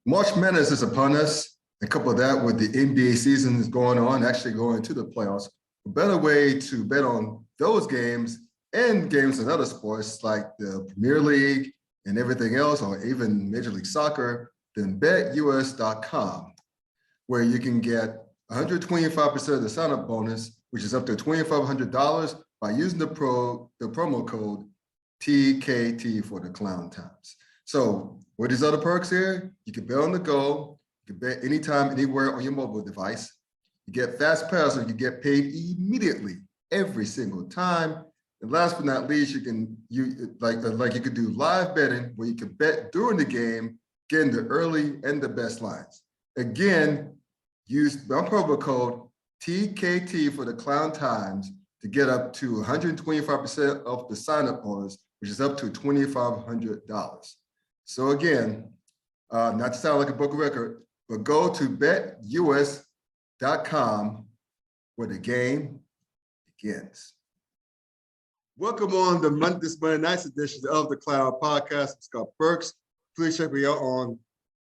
March Madness is upon us. A couple of that with the NBA season is going on, actually going to the playoffs. A better way to bet on those games and games in other sports like the Premier League and everything else, or even Major League Soccer, than betus.com, where you can get 125% of the sign-up bonus, which is up to $2,500 by using the promo code TKT for the Klown Times. So what are these other perks here? You can bet on the go. You can bet anytime, anywhere on your mobile device. You get fast pass, so you get paid immediately every single time. And last but not least, you can you could do live betting where you can bet during the game, getting the early and the best lines. Again, use my promo code TKT for the Klown Times to get up to 125% of the sign-up bonus, which is up to $2,500. So again, not to sound like a book record, but go to betus.com where the game begins. Welcome on this Monday night's edition of the Klown Podcast. It's called Perks. Please check me out on,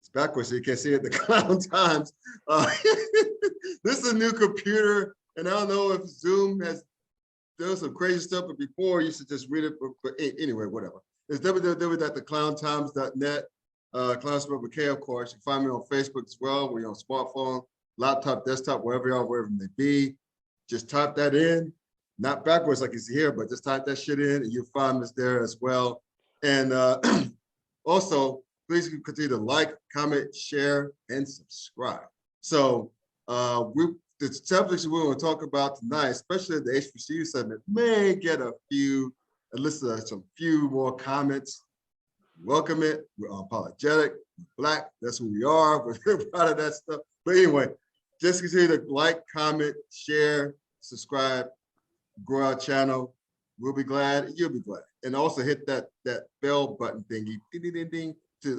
it's backwards so you can't see it, the Klown Times. This is a new computer, and I don't know if Zoom has done some crazy stuff, but before you used to just read it, but anyway, whatever. It's www.theclowntimes.net. Klown spelled with K, of course. You can find me on Facebook as well. We're on smartphone, laptop, desktop, wherever you are, wherever it may be. Just type that in, not backwards like you see here, but just type that shit in and you'll find us there as well. And also, please continue to like, comment, share, and subscribe. So the subjects we're going to talk about tonight, especially the HBCU segment, may get a few more comments. Welcome it. We're unapologetic. We're Black. That's who we are. We're proud of that stuff. But anyway, just continue to like, comment, share, subscribe, grow our channel. We'll be glad. You'll be glad. And also hit that bell button thingy, ding, ding, ding, ding,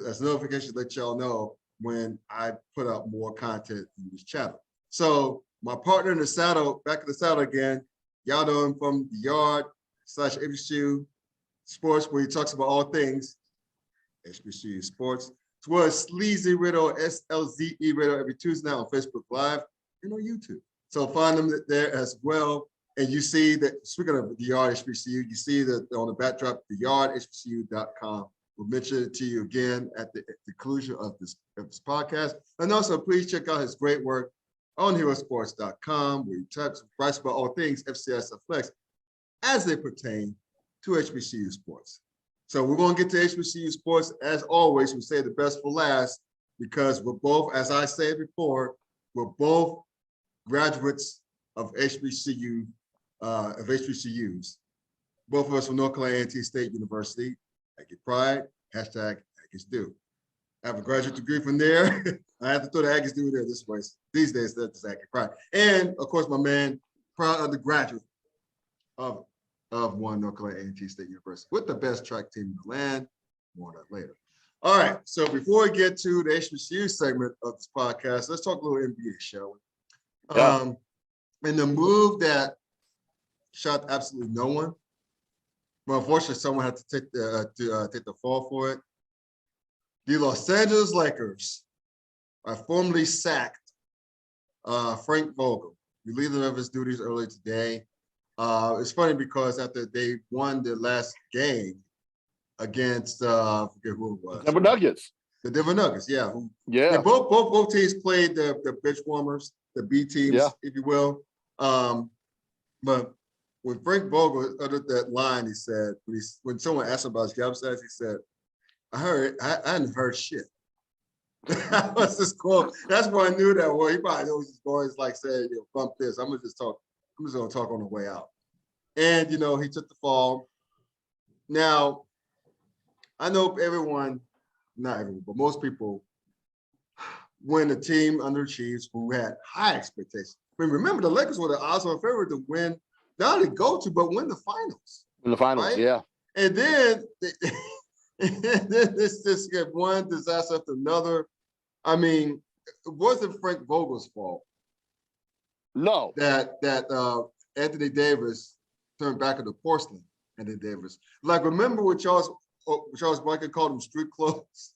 as a notification to let y'all know when I put out more content in this channel. So my partner in the saddle, back in the saddle again, y'all know him from the Yard / HBCU Sports, where he talks about all things HBCU Sports, as well as Sleazy Riddle, SLZE Riddle, every Tuesday night on Facebook Live and on YouTube. So find them there as well. And you see that, speaking of the Yard HBCU, you see that on the backdrop, the yardhbcu.com. We'll mention it to you again at the conclusion of this podcast. And also, please check out his great work on herosports.com, where he writes about all things FCS athletics as they pertain to HBCU sports. So we're going to get to HBCU sports. As always, we say the best for last, because we're both, as I said before, we're both graduates of HBCUs. Both of us from North Carolina A&T State University. Aggie Pride, hashtag Aggies Do. I have a graduate degree from there. I have to throw the Aggies Do there this way. These days, that's Aggie Pride. And of course, my man, proud undergraduate of one North Carolina A&T State University with the best track team in the land. More on that later. All right, so before we get to the HBCU segment of this podcast, let's talk a little NBA, shall we? Yeah. And the move that shocked absolutely no one, but unfortunately, someone had to take the fall for it. The Los Angeles Lakers formally sacked Frank Vogel, relieving him of his duties earlier today. It's funny because after they won their last game against I forget who it was. Denver Nuggets. The Denver Nuggets, yeah. Yeah. And both teams played the bench warmers, the B teams, if you will. But when Frank Vogel uttered that line, he said, when someone asked him about his job status, he said, I hadn't heard shit. That was his quote. That's why I knew that. Well, he probably knows his boys like saying, bump this. I'm just gonna talk on the way out. And he took the fall. Now, I know not everyone, but most people, when the team underachieves who had high expectations. I mean, remember the Lakers were the odds-on favorite to win, not only go to, but win the finals. In the finals, right? Yeah. And then this just get one disaster after another. I mean, it wasn't Frank Vogel's fault. No. That Anthony Davis turned back into porcelain. Anthony Davis. Like, remember when Charles Barkley called him street clothes?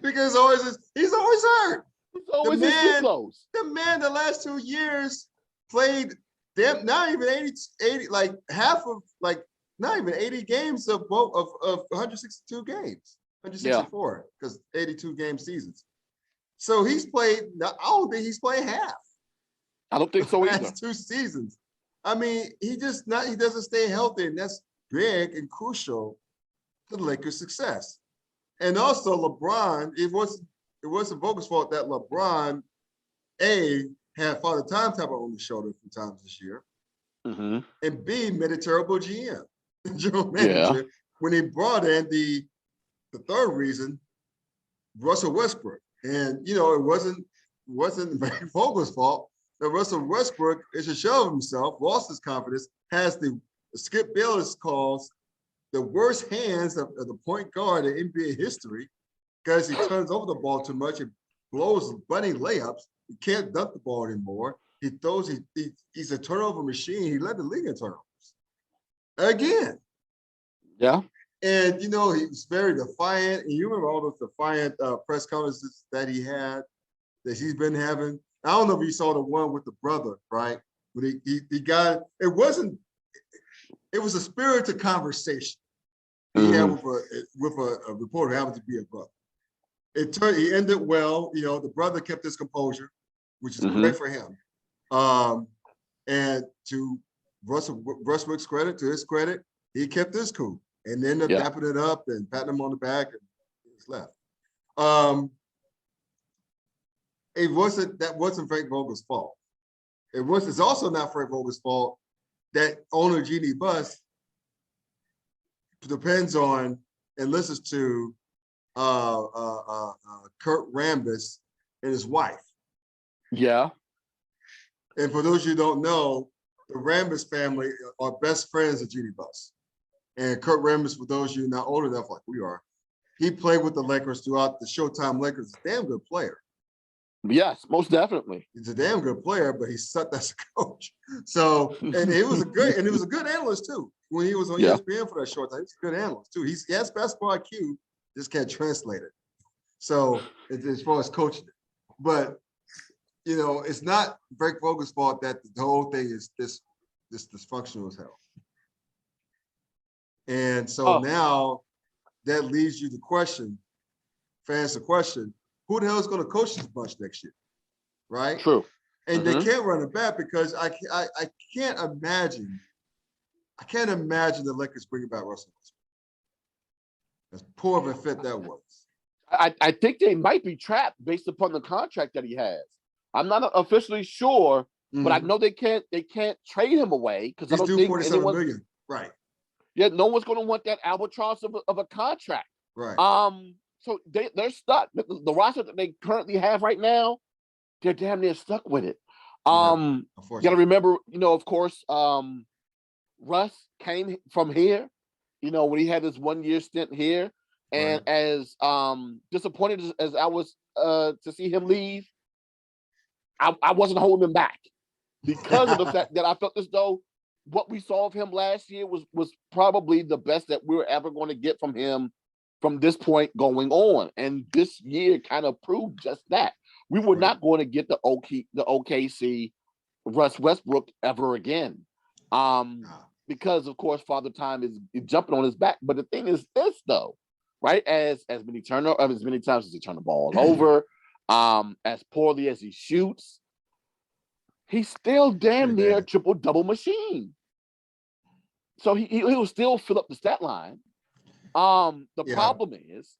Because because he's always hurt. It's always his too close. The man the last 2 years played not even 80 like half of like not even 80 games of 162 games, 164 because 82 game seasons. So he's played. I don't think he's played half. I don't think so either. Last 2 seasons. I mean, he doesn't stay healthy, and that's big and crucial to the Lakers' success. And also LeBron, it wasn't Vogel's fault that LeBron had Father Time Travel on the shoulder a few times this year, and B made a terrible GM, general manager, when he brought in the third reason, Russell Westbrook. And it wasn't Frank Vogel's fault that Russell Westbrook is a shell of himself, lost his confidence, has the Skip Bayless calls the worst hands of the point guard in NBA history because he turns over the ball too much and blows bunny layups. He can't dunk the ball anymore. He throws. He's a turnover machine. He led the league in turnovers again. Yeah. And he was very defiant. And you remember all those defiant press conferences that he had, that he's been having. I don't know if you saw the one with the brother, right? When he got it wasn't. It was a spirited conversation he had with a reporter who happened to be a brother. He ended well. The brother kept his composure, which is great for him. And to Russell Westbrook's credit, to his credit, he kept his cool and ended up wrapping it up and patting him on the back and he was left. That wasn't Frank Vogel's fault. It's also not Frank Vogel's fault that owner Jeannie Buss depends on and listens to Kurt Rambis and his wife. Yeah. And for those of you who don't know, the Rambis family are best friends of Jeannie Buss. And Kurt Rambis, for those of you not old enough like we are, he played with the Lakers throughout the Showtime Lakers. He's a damn good player. Yes, most definitely. He's a damn good player, but he sucked as a coach. So, and he was a good analyst too. When he was on ESPN for that short time, he's a good analyst too. He has basketball IQ, just can't translate it. So, as far as coaching it, but it's not Frank Vogel's fault that the whole thing is this dysfunctional as hell. And so now that leaves you fans the question, who the hell is going to coach this bunch next year? Right? True. And they can't run it back because I can't imagine the Lakers bringing back Russell Westbrook. As poor of a fit that was. I think they might be trapped based upon the contract that he has. I'm not officially sure, but I know they can't trade him away because I don't think $47 million. Right. Yeah, no one's going to want that albatross of a contract. Right. So they're stuck. The roster that they currently have right now, they're damn near stuck with it. You got to remember, of course, Russ came from here, when he had his 1 year stint here. And as disappointed as I was to see him leave, I wasn't holding him back because of the fact that I felt as though what we saw of him last year was probably the best that we were ever going to get from him from this point going on. And this year kind of proved just that. We were not going to get the OKC Russ Westbrook ever again. Because of course Father Time is jumping on his back. But the thing is this though, right? As many times as he turned the ball over, as poorly as he shoots, he's still damn near a triple-double machine. So he'll still fill up the stat line. The problem is,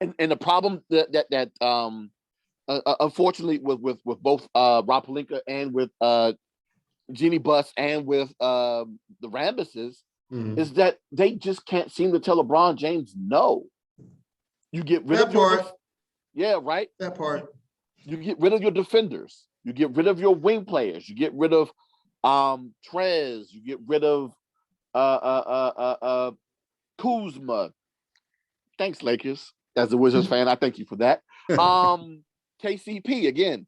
and the problem that unfortunately with both Rob Pelinka and with Jeannie Buss and with the Rambises is that they just can't seem to tell LeBron James no. You get rid of that part. You get rid of your defenders. You get rid of your wing players. You get rid of Trez. You get rid of Kuzma. Thanks, Lakers. As a Wizards fan, I thank you for that. KCP again.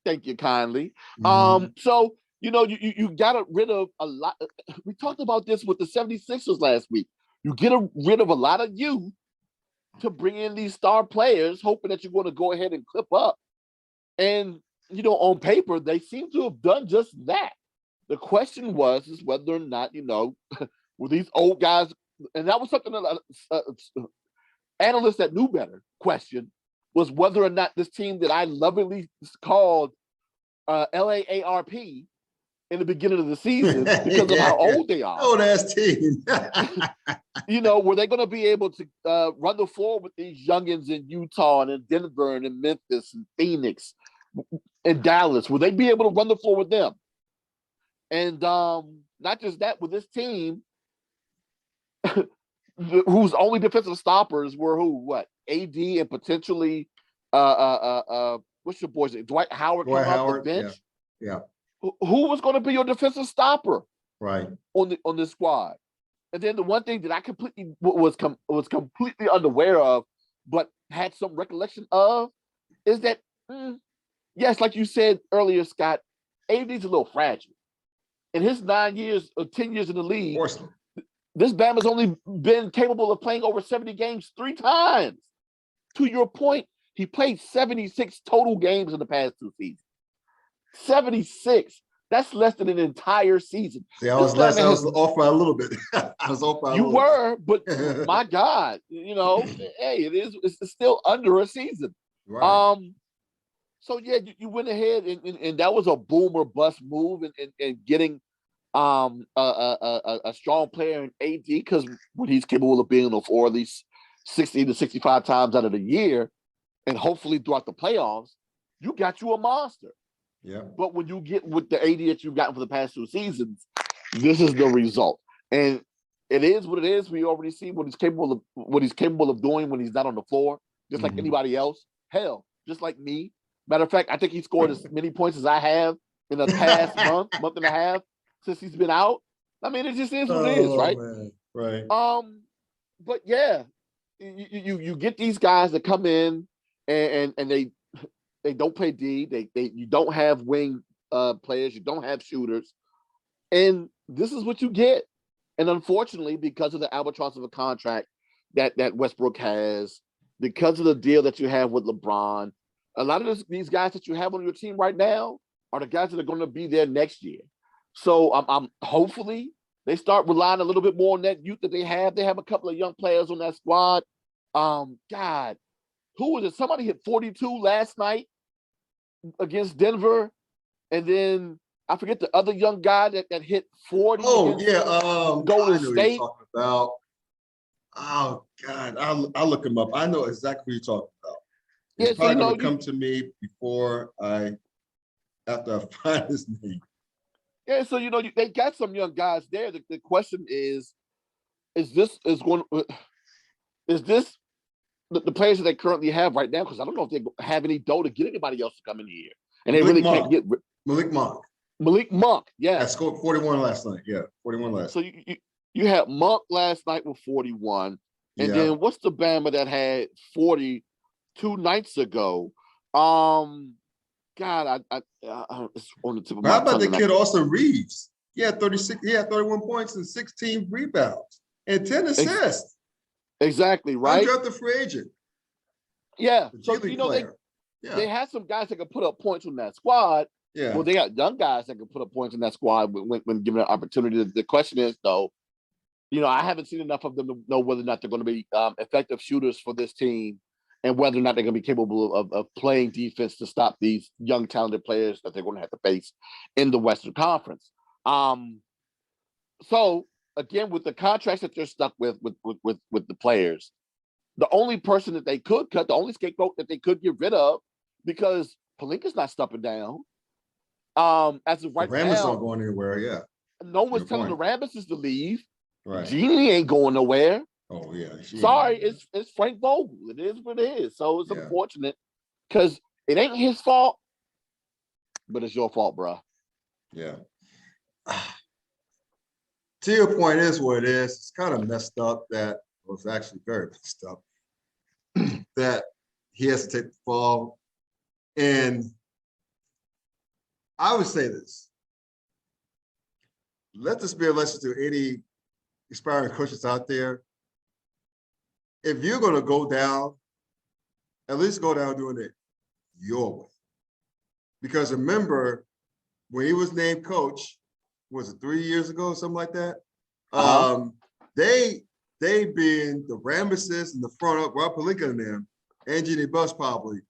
Thank you kindly. So you got rid of a lot. We talked about this with the 76ers last week. You get rid of a lot of youth to bring in these star players, hoping that you're going to go ahead and clip up. And, on paper, they seem to have done just that. The question is whether or not, were these old guys, and that was something that analysts that knew better questioned, was whether or not this team that I lovingly called LAARP in the beginning of the season because of how old they are. Old ass team. Were they going to be able to run the floor with these youngins in Utah and in Denver and in Memphis and Phoenix and Dallas? Will they be able to run the floor with them? And not just that, with this team, whose only defensive stoppers were AD and potentially what's your boy's name? Dwight Howard coming off the bench. Yeah. Who was going to be your defensive stopper? Right. On this squad. And then the one thing that I was completely unaware of, but had some recollection of, is that yes, like you said earlier, Scott, AD's a little fragile. In his 9 years or 10 years in the league, this Bama's only been capable of playing over 70 games 3 times. To your point, he played 76 total games in the past 2 seasons. 76. That's less than an entire season. See, I was off by a little bit. I was off by a little bit. You were, but my God, hey, it's still under a season. Right. So yeah, you went ahead and that was a boom or bust move in getting a strong player in AD, because when he's capable of being on the floor at least 60 to 65 times out of the year, and hopefully throughout the playoffs, you got you a monster. Yeah. But when you get with the AD that you've gotten for the past 2 seasons, this is the result. And it is what it is. We already see what he's capable of doing when he's not on the floor, just like anybody else. Hell, just like me. Matter of fact, I think he scored as many points as I have in the past month and a half since he's been out. I mean, it just is what it is, right? Man. Right. But yeah, you get these guys that come in and they don't play D. You don't have wing players. You don't have shooters, and this is what you get. And unfortunately, because of the albatross of a contract that Westbrook has, because of the deal that you have with LeBron, a lot of these guys that you have on your team right now are the guys that are going to be there next year. So I'm hopefully they start relying a little bit more on that youth that they have. They have a couple of young players on that squad. God, who was it? Somebody hit 42 last night against Denver, and then I forget the other young guy that hit 40. Oh yeah, Golden State. What you're talking about. Oh God, I'll look him up. I know exactly what you're talking about. It's probably going to come to me after I find his name. Yeah, so they got some young guys there. The question is this the players that they currently have right now? Because I don't know if they have any dough to get anybody else to come in here, and they really can't get Malik Monk. Malik Monk, yeah, I scored 41 last night. Yeah, 41 last. So you had Monk last night with 41, and then what's the Bama that had 40 2 nights ago? God, it's on the tip of my tongue. How about the kid Austin Reeves? He had 36. He had 31 points and 16 rebounds and 10 assists. Exactly, right? Undrafted free agent. Yeah. So they had some guys that could put up points on that squad. Yeah. Well, they got young guys that can put up points in that squad when given an opportunity. The question is, though, I haven't seen enough of them to know whether or not they're going to be effective shooters for this team, and whether or not they're going to be capable of playing defense to stop these young, talented players that they're going to have to face in the Western Conference. So again, with the contracts that they're stuck with the players, the only person that they could cut, the only scapegoat that they could get rid of, because Pelinka's not stepping down. As of right now, Rambis not going anywhere. Yeah, no one's telling the Rambises to leave. Right, Genie ain't going nowhere. Oh yeah. Sorry, it's Frank Vogel. It is what it is. So it's unfortunate because it ain't his fault, but it's your fault, bro. Yeah. To your point, is what it is. It's kind of messed up that well, it's actually very messed up that he has to take the fall. And I would say this. Let this be a lesson to any aspiring coaches out there. if you're going to go down, at least go down doing it your way. Because remember, when he was named coach, was it 3 years ago, something like that? They being the Ramesses in the front up, Rob Pelinka and them, and Jeannie Buss probably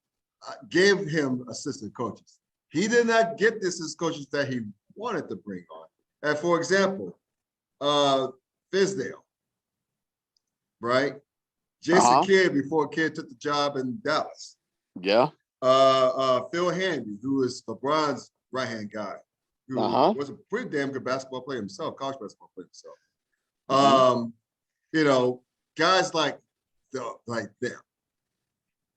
gave him assistant coaches. He did not get the assistant coaches that he wanted to bring on. And for example, Fisdale, right? Jason Kidd before Kidd took the job in Dallas. Yeah. Phil Handy, who is LeBron's right-hand guy, who was a pretty damn good basketball player himself, college basketball player himself. You know, guys like them.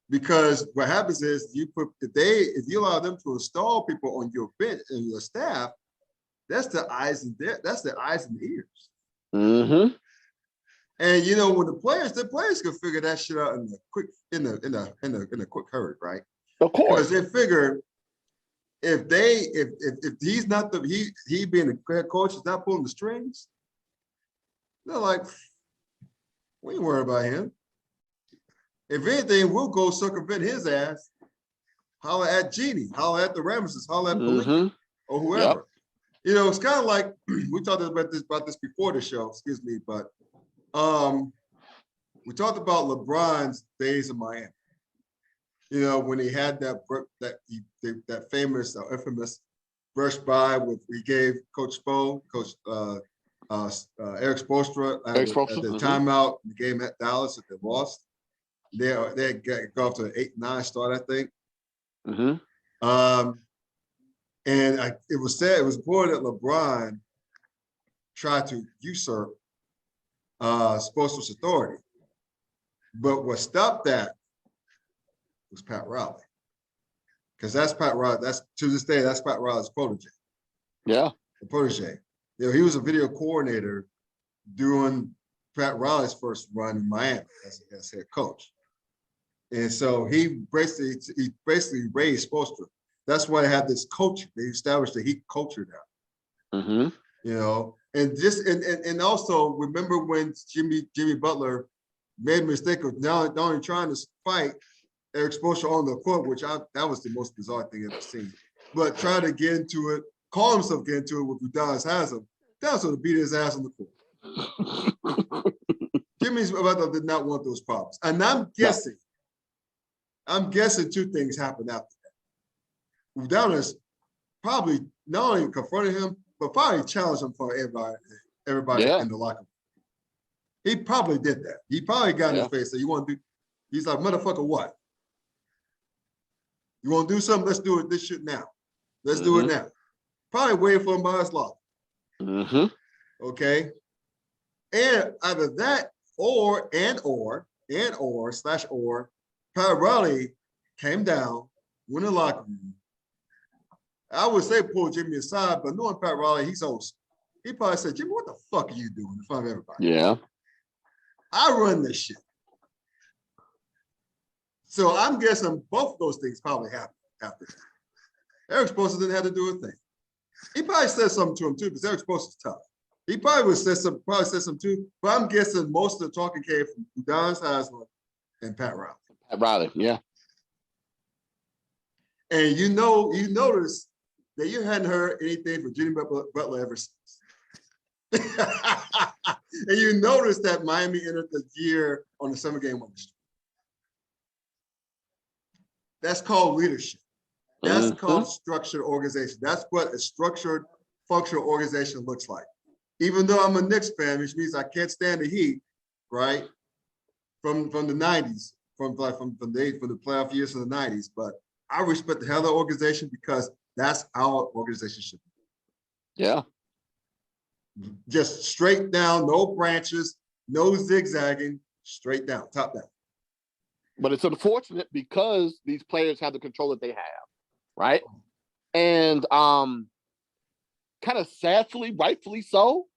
Because what happens is if you allow them to install people on your bench and your staff, that's the eyes and ears. Mm-hmm. And you know, when the players can figure that shit out in a quick hurry, right? Of course. Because they figure if he's not he being the head coach is not pulling the strings, they're like, we ain't worried about him. If anything, we'll go circumvent his ass, holler at Jeannie, holler at the Ramesses, holler at Pelinka, or whoever. Yep. You know, it's kind of like we talked about this before the show, excuse me, but we talked about LeBron's days in Miami. You know, when he had that famous or infamous brush by with he gave Coach Spo, Eric Spoelstra at the timeout in the game at Dallas that they lost. They go off to an 8-9 start, I think. And it was reported that LeBron tried to usurp Spoelstra's authority. But what stopped that was Pat Riley. Because that's Pat Riley, to this day, that's Pat Riley's protege. Yeah. The protege. You know, he was a video coordinator during Pat Riley's first run in Miami as head coach. And so he basically raised Spoelstra. That's why they had this culture. They established the Heat culture now. You know, and also remember when Jimmy Butler made a mistake of not only trying to fight Eric Spoelstra on the court, which that was the most bizarre thing I've ever seen, but trying to get into it, call himself get into it with Udonis Haslem. That's what beat his ass on the court. Jimmy Butler did not want those problems. And I'm guessing two things happened after that. Udonis probably not only confronted him, but probably challenged him for everybody in the locker room. He probably did that. He probably got in his face. So you want to do? He's like, motherfucker, what? You want to do something? Let's do it. This shit now. Let's do it now. Probably waiting for him by his locker. Okay. And either that or Pat Riley came down, went in the locker room. I would say pull Jimmy aside, but knowing Pat Riley, he's old. He probably said, Jimmy, what the fuck are you doing in front of everybody? Yeah. I run this shit. So I'm guessing both of those things probably happened after that. Eric Spoelstra didn't have to do a thing. He probably said something to him too, because Eric Spoelstra's tough. He probably said something too, but I'm guessing most of the talking came from Udonis Haslem and Pat Riley. Pat Riley, yeah. And you notice that you hadn't heard anything from Jimmy Butler ever since. And you notice that Miami entered the year on the 7-game winning streak. That's called leadership. That's called structured organization. That's what a structured, functional organization looks like. Even though I'm a Knicks fan, which means I can't stand the Heat, right? From the 90s, from the playoff years of the 90s, but I respect the hell of the organization because that's our organization should be. Yeah. Just straight down, no branches, no zigzagging, straight down, top down. But it's unfortunate because these players have the control that they have, right? And kind of sadly, rightfully so,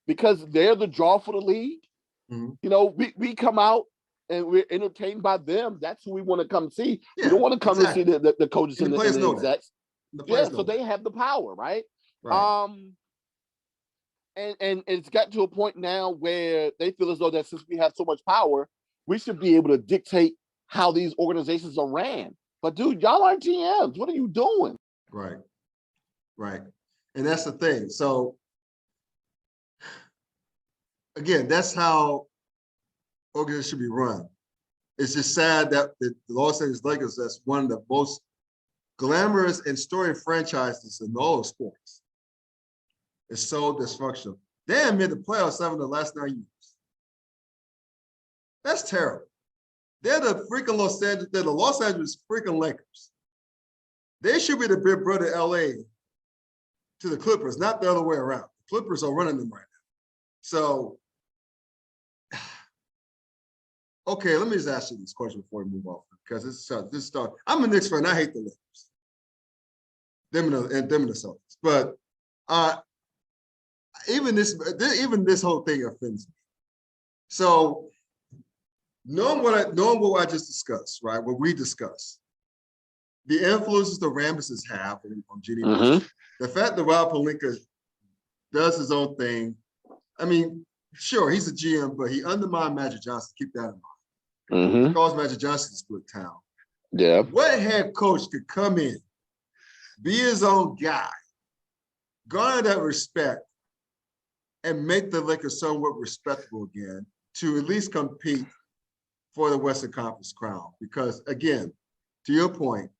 because they're the draw for the league. You know, we come out and we're entertained by them. That's who we want to come see. Yeah, we don't want to come to see the coaches and the execs. Yeah, so they have the power, right? And it's got to a point now where they feel as though that since we have so much power, we should be able to dictate how these organizations are ran. But dude, y'all aren't GMs. What are you doing? Right. And that's the thing. So again, that's how organizations should be run. It's just sad that the Los Angeles Lakers, that's one of the most glamorous and storied franchises in all of sports, is so dysfunctional. They haven't made the playoffs 7 of the last 9 years. That's terrible. They're the freaking Los Angeles freaking Lakers. They should be the big brother LA to the Clippers, not the other way around. The Clippers are running them right now. So, okay, let me just ask you this question before we move on, because this stuff. I'm a Knicks fan. I hate the Lakers. Them and the Celtics. But even this whole thing offends me. So, knowing what I just discussed, right? What we discussed, the influences the Ramesses have on Genie, the fact that Rob Pelinka does his own thing. I mean, sure, he's a GM, but he undermined Magic Johnson. Keep that in mind. He caused Magic Johnson to split town. Yeah. What head coach could come in, be his own guy, garner that respect, and make the Lakers somewhat respectable again to at least compete for the Western Conference crown? Because again, to your point,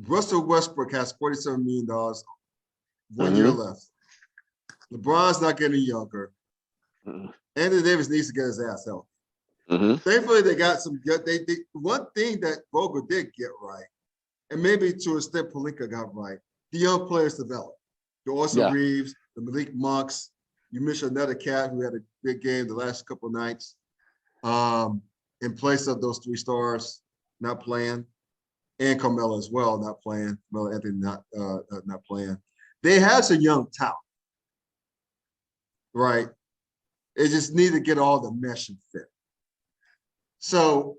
Russell Westbrook has $47 million, 1 year left. LeBron's not getting younger. Anthony Davis needs to get his ass healthy. Thankfully, they got some good. They one thing that Vogel did get right, and maybe to an extent Pelinka got right, the young players developed. The Austin Reeves, the Malik Monks. You mentioned another cat who had a big game the last couple of nights. In place of those 3 stars not playing, and Carmelo as well not playing. Carmelo Anthony not playing. They have some young talent, right? They just need to get all the mesh and fit. So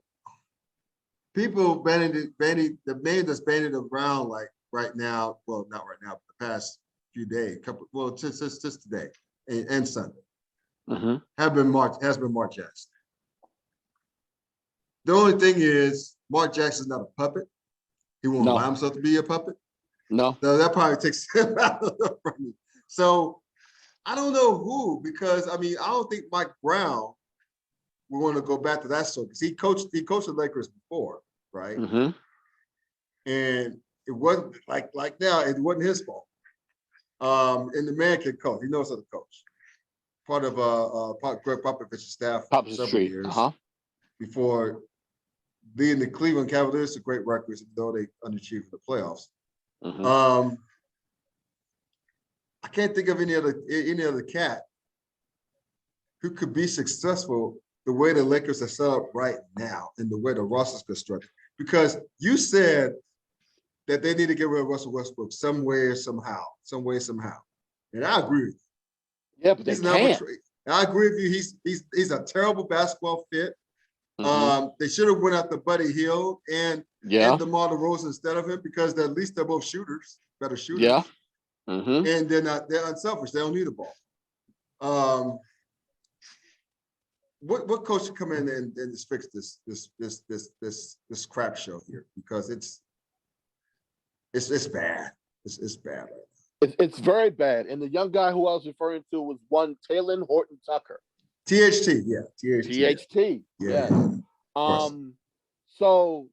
people the name that's bandied around like right now, well, not right now, but the past few days, just today and Sunday, has been Mark Jackson. The only thing is Mark Jackson's not a puppet. He won't allow himself to be a puppet. No, that probably takes him out of the front. So I don't know who, because I mean, I don't think Mike Brown, we're going to go back to that story, because he coached the Lakers before, right? And it wasn't like now, it wasn't his fault. And the man can coach. He knows how to coach. Part of Greg Popovich's staff for several years before leading the Cleveland Cavaliers to great records, though they underachieved the playoffs. I can't think of any other cat who could be successful the way the Lakers are set up right now and the way the roster's constructed. Because you said that they need to get rid of Russell Westbrook some way, somehow. And I agree with you. Yeah, but they can't. I agree with you. He's a terrible basketball fit. They should have went after Buddy Hield and DeMar DeRozan instead of him, because at least they're both shooters, better shooters. Yeah. And they're unselfish. They don't need the ball. What coach should come in and just fix this crap show here? Because it's bad. It's bad right now. It's very bad. And the young guy who I was referring to was one Taylor Horton Tucker. THT, yeah. THT. Yeah. So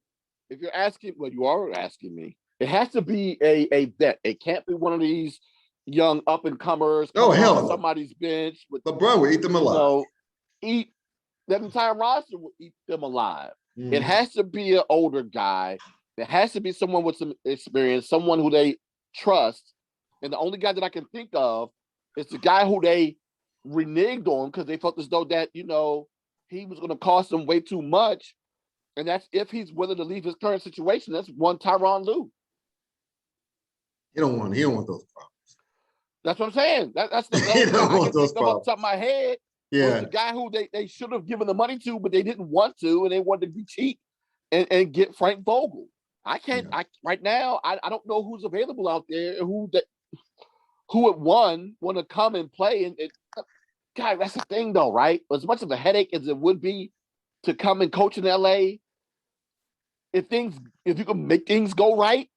if you're asking, well, you are asking me, it has to be a vet. It can't be one of these young up and comers. Oh, hell no. Somebody's bench. LeBron will eat them alive. That entire roster will eat them alive. It has to be an older guy. It has to be someone with some experience, someone who they trust. And the only guy that I can think of is the guy who they reneged on because they felt as though that, he was going to cost them way too much. And that's if he's willing to leave his current situation. That's one Tyronn Lue. He don't want those problems. That's what I'm saying. That's the he don't want those problems. Off the top of my head. Yeah. The guy who they should have given the money to, but they didn't want to, and they wanted to be cheap and get Frank Vogel. I can't. Yeah. Right now, I don't know who's available out there who would want to come and play. And God, that's the thing though, right? As much of a headache as it would be to come and coach in LA, if you can make things go right,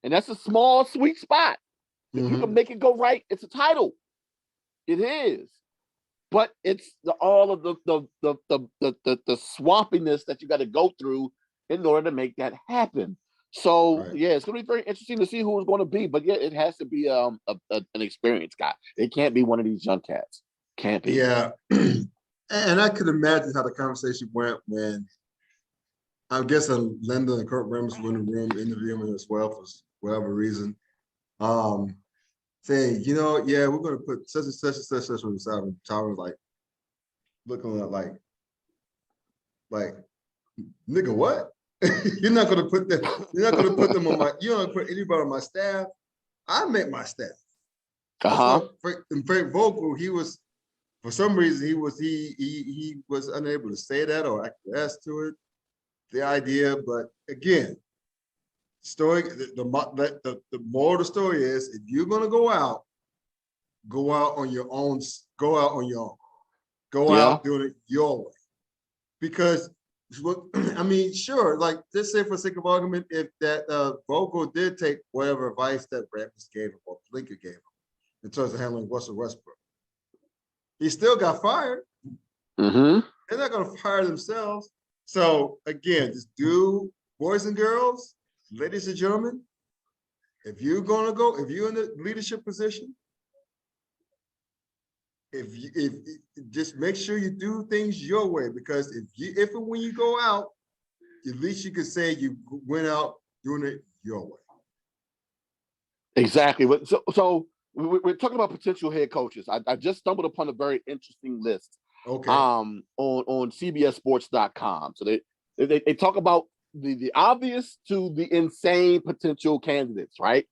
and that's a small, sweet spot. If you can make it go right, it's a title. It is. But it's all of the swampiness that you got to go through in order to make that happen. So yeah, it's gonna be very interesting to see who it's going to be. But yeah, it has to be an experienced guy. It can't be one of these young cats. Can't be. Yeah, and I could imagine how the conversation went when I guess Linda and Kurt Ramos were in the room interviewing him as well for whatever reason. Saying, yeah, we're gonna put such and such and such and such on the side. And Tom was like looking at like, nigga, what? You're not gonna put them on my, you're not gonna put anybody on my staff. I make my staff. Frank Vogel, he was, for some reason, he was unable to say that or acquiesce to it, the idea. But again, the moral of the story is, if you're gonna go out on your own, go out doing it your way. Because I mean, sure, like, just say for sake of argument, if that Vogel did take whatever advice that Ramos gave him or Blinker gave him in terms of handling Russell Westbrook, he still got fired. They're not gonna fire themselves. So again, just do, boys and girls, ladies and gentlemen, if you're in the leadership position, if just make sure you do things your way, because if and when you go out, at least you can say you went out doing it your way. Exactly. So we're talking about potential head coaches. I just stumbled upon a very interesting list. Okay. On CBSSports.com. So they talk about the obvious to the insane potential candidates, right?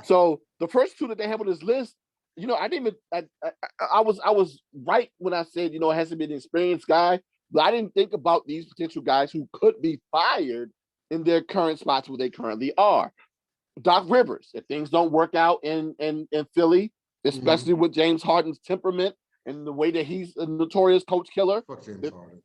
So the first two that they have on this list, I was right when I said, it has to be an experienced guy, but I didn't think about these potential guys who could be fired in their current spots where they currently are. Doc Rivers, if things don't work out in Philly, especially with James Harden's temperament and the way that he's a notorious coach killer. Fuck James Harden.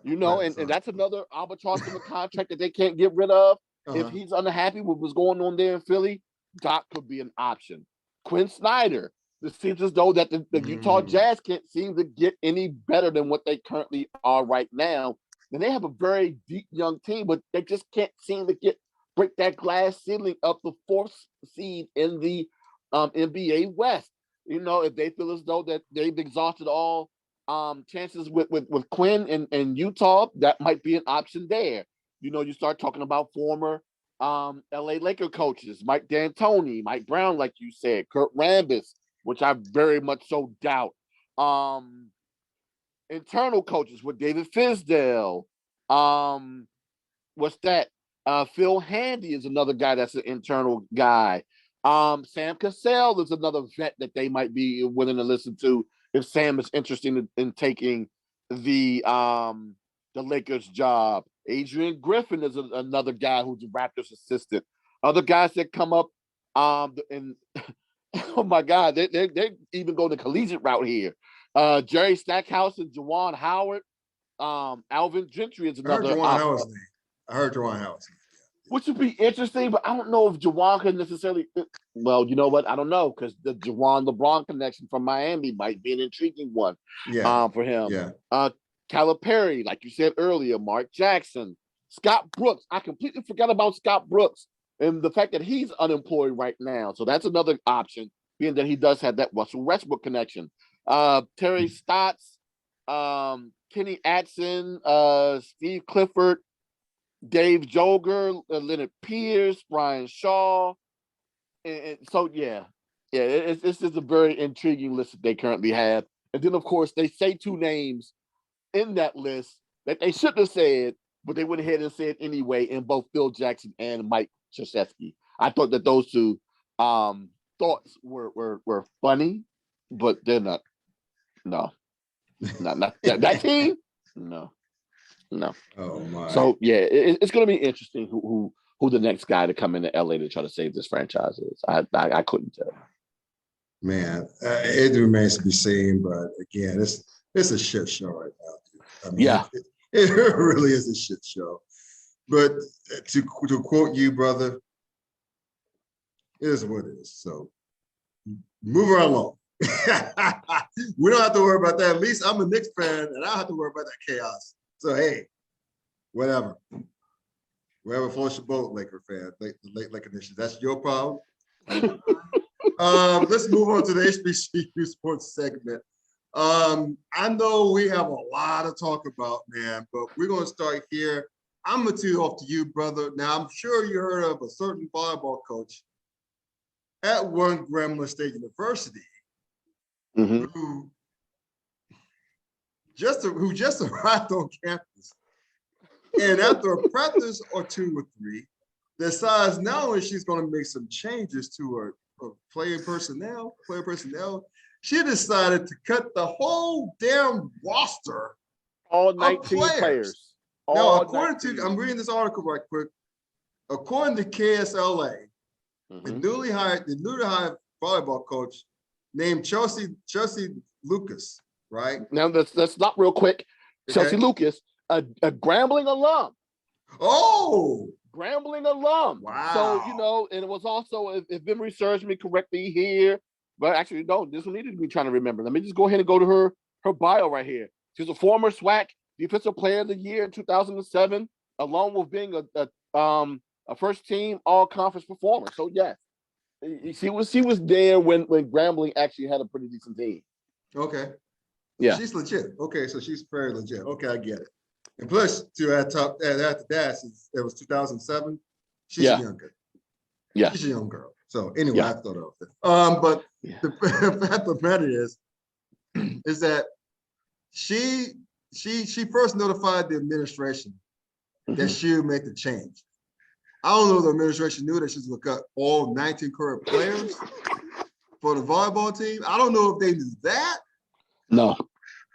And that's another albatross in the contract that they can't get rid of. If he's unhappy with what's going on there in Philly, Doc could be an option. Quinn Snyder, it seems as though that the Utah Jazz can't seem to get any better than what they currently are right now. And they have a very deep young team, but they just can't seem to break that glass ceiling up the fourth seed in the NBA West. If they feel as though that they've exhausted all chances with Quinn and Utah, that might be an option there. You start talking about former LA Laker coaches, Mike D'Antoni, Mike Brown, like you said, Kurt Rambis, which I very much so doubt. Internal coaches with David Fizdale. What's that? Phil Handy is another guy that's an internal guy. Sam Cassell is another vet that they might be willing to listen to if Sam is interested in taking the Lakers job. Adrian Griffin is another guy who's a Raptors assistant. Other guys that come up, and oh my God, they're even going the collegiate route here. Jerry Stackhouse and Juwan Howard. Alvin Gentry is another. I heard Dwayne Howard's name. Which would be interesting, but I don't know if Juwan could necessarily. Well, you know what? I don't know, because the Juwan LeBron connection from Miami might be an intriguing one for him. Yeah. Calipari, like you said earlier, Mark Jackson, Scott Brooks. I completely forgot about Scott Brooks and the fact that he's unemployed right now. So that's another option, being that he does have that Russell Westbrook connection. Terry Stotts, Kenny Atson, Steve Clifford, Dave Joger, Leonard Pierce, Brian Shaw. And so, it's just a very intriguing list that they currently have. And then, of course, they say two names in that list that they shouldn't have said, but they went ahead and said anyway, in both Phil Jackson and Mike Krzyzewski. I thought that those two thoughts were funny, but they're not. No, not that team. No. Oh my. So it's going to be interesting who the next guy to come into LA to try to save this franchise is. I couldn't tell. Man, it remains to be seen, but again, it's a shit show right now, dude. I mean, Yeah. it really is a shit show. But to quote you, brother, it is what it is. So move right along. We don't have to worry about that. At least I'm a Knicks fan, and I don't have to worry about that chaos. So hey, whatever. Wherever floats your boat, Laker fan, late Laker Nation. That's your problem. Let's move on to the HBCU Sports segment. I know we have a lot to talk about, man, but we're going to start here. I'm going to tee off to you, brother. Now, I'm sure you heard of a certain volleyball coach at one Grambling State University who just arrived on campus. And after a practice or two or three, decides not only she's going to make some changes to her player personnel, she decided to cut the whole damn roster. All 19 players. Now, I'm reading this article right quick. According to KSLA, the newly hired volleyball coach named Chelsea Lucas, right? Now let's stop real quick. Okay. Chelsea Lucas, a Grambling alum. Oh, Grambling alum. Wow. So, and it was also, if memory serves me correctly here, but actually, no, this one needed to be trying to remember. Let me just go ahead and go to her bio right here. She's a former SWAC Defensive Player of the Year in 2007, along with being a first team all-conference performer. So yes, she was there when Grambling actually had a pretty decent team. Okay. Yeah. She's legit. Okay, so she's very legit. Okay, I get it. And plus, after that, it was 2007. She's a young girl. Yeah. She's a young girl. So anyway, I thought of it. But the fact of the matter is that she first notified the administration that she would make the change. I don't know if the administration knew that she's going to cut all 19 current players for the volleyball team. I don't know if they knew that. No.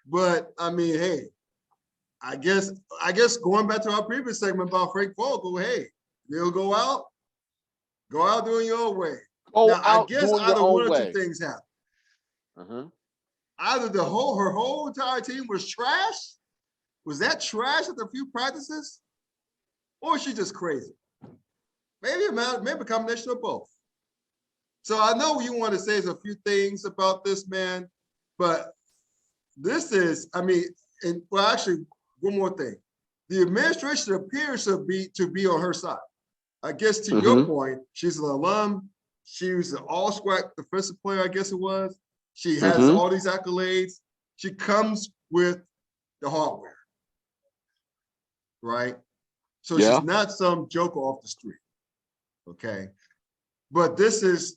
But I mean, hey, I guess going back to our previous segment about Frank Vogel, hey, you'll go out doing your own way. Now, I guess either one or two things happen. Either her whole entire team was trash. Was that trash after a few practices? Or is she just crazy? Maybe a combination of both. So I know you want to say a few things about this, man, but this is, actually, one more thing. The administration appears to be on her side. I guess to your point, she's an alum. She was an all-SWAC defensive player, I guess it was. She has all these accolades. She comes with the hardware, right? So she's not some joker off the street, okay? But this is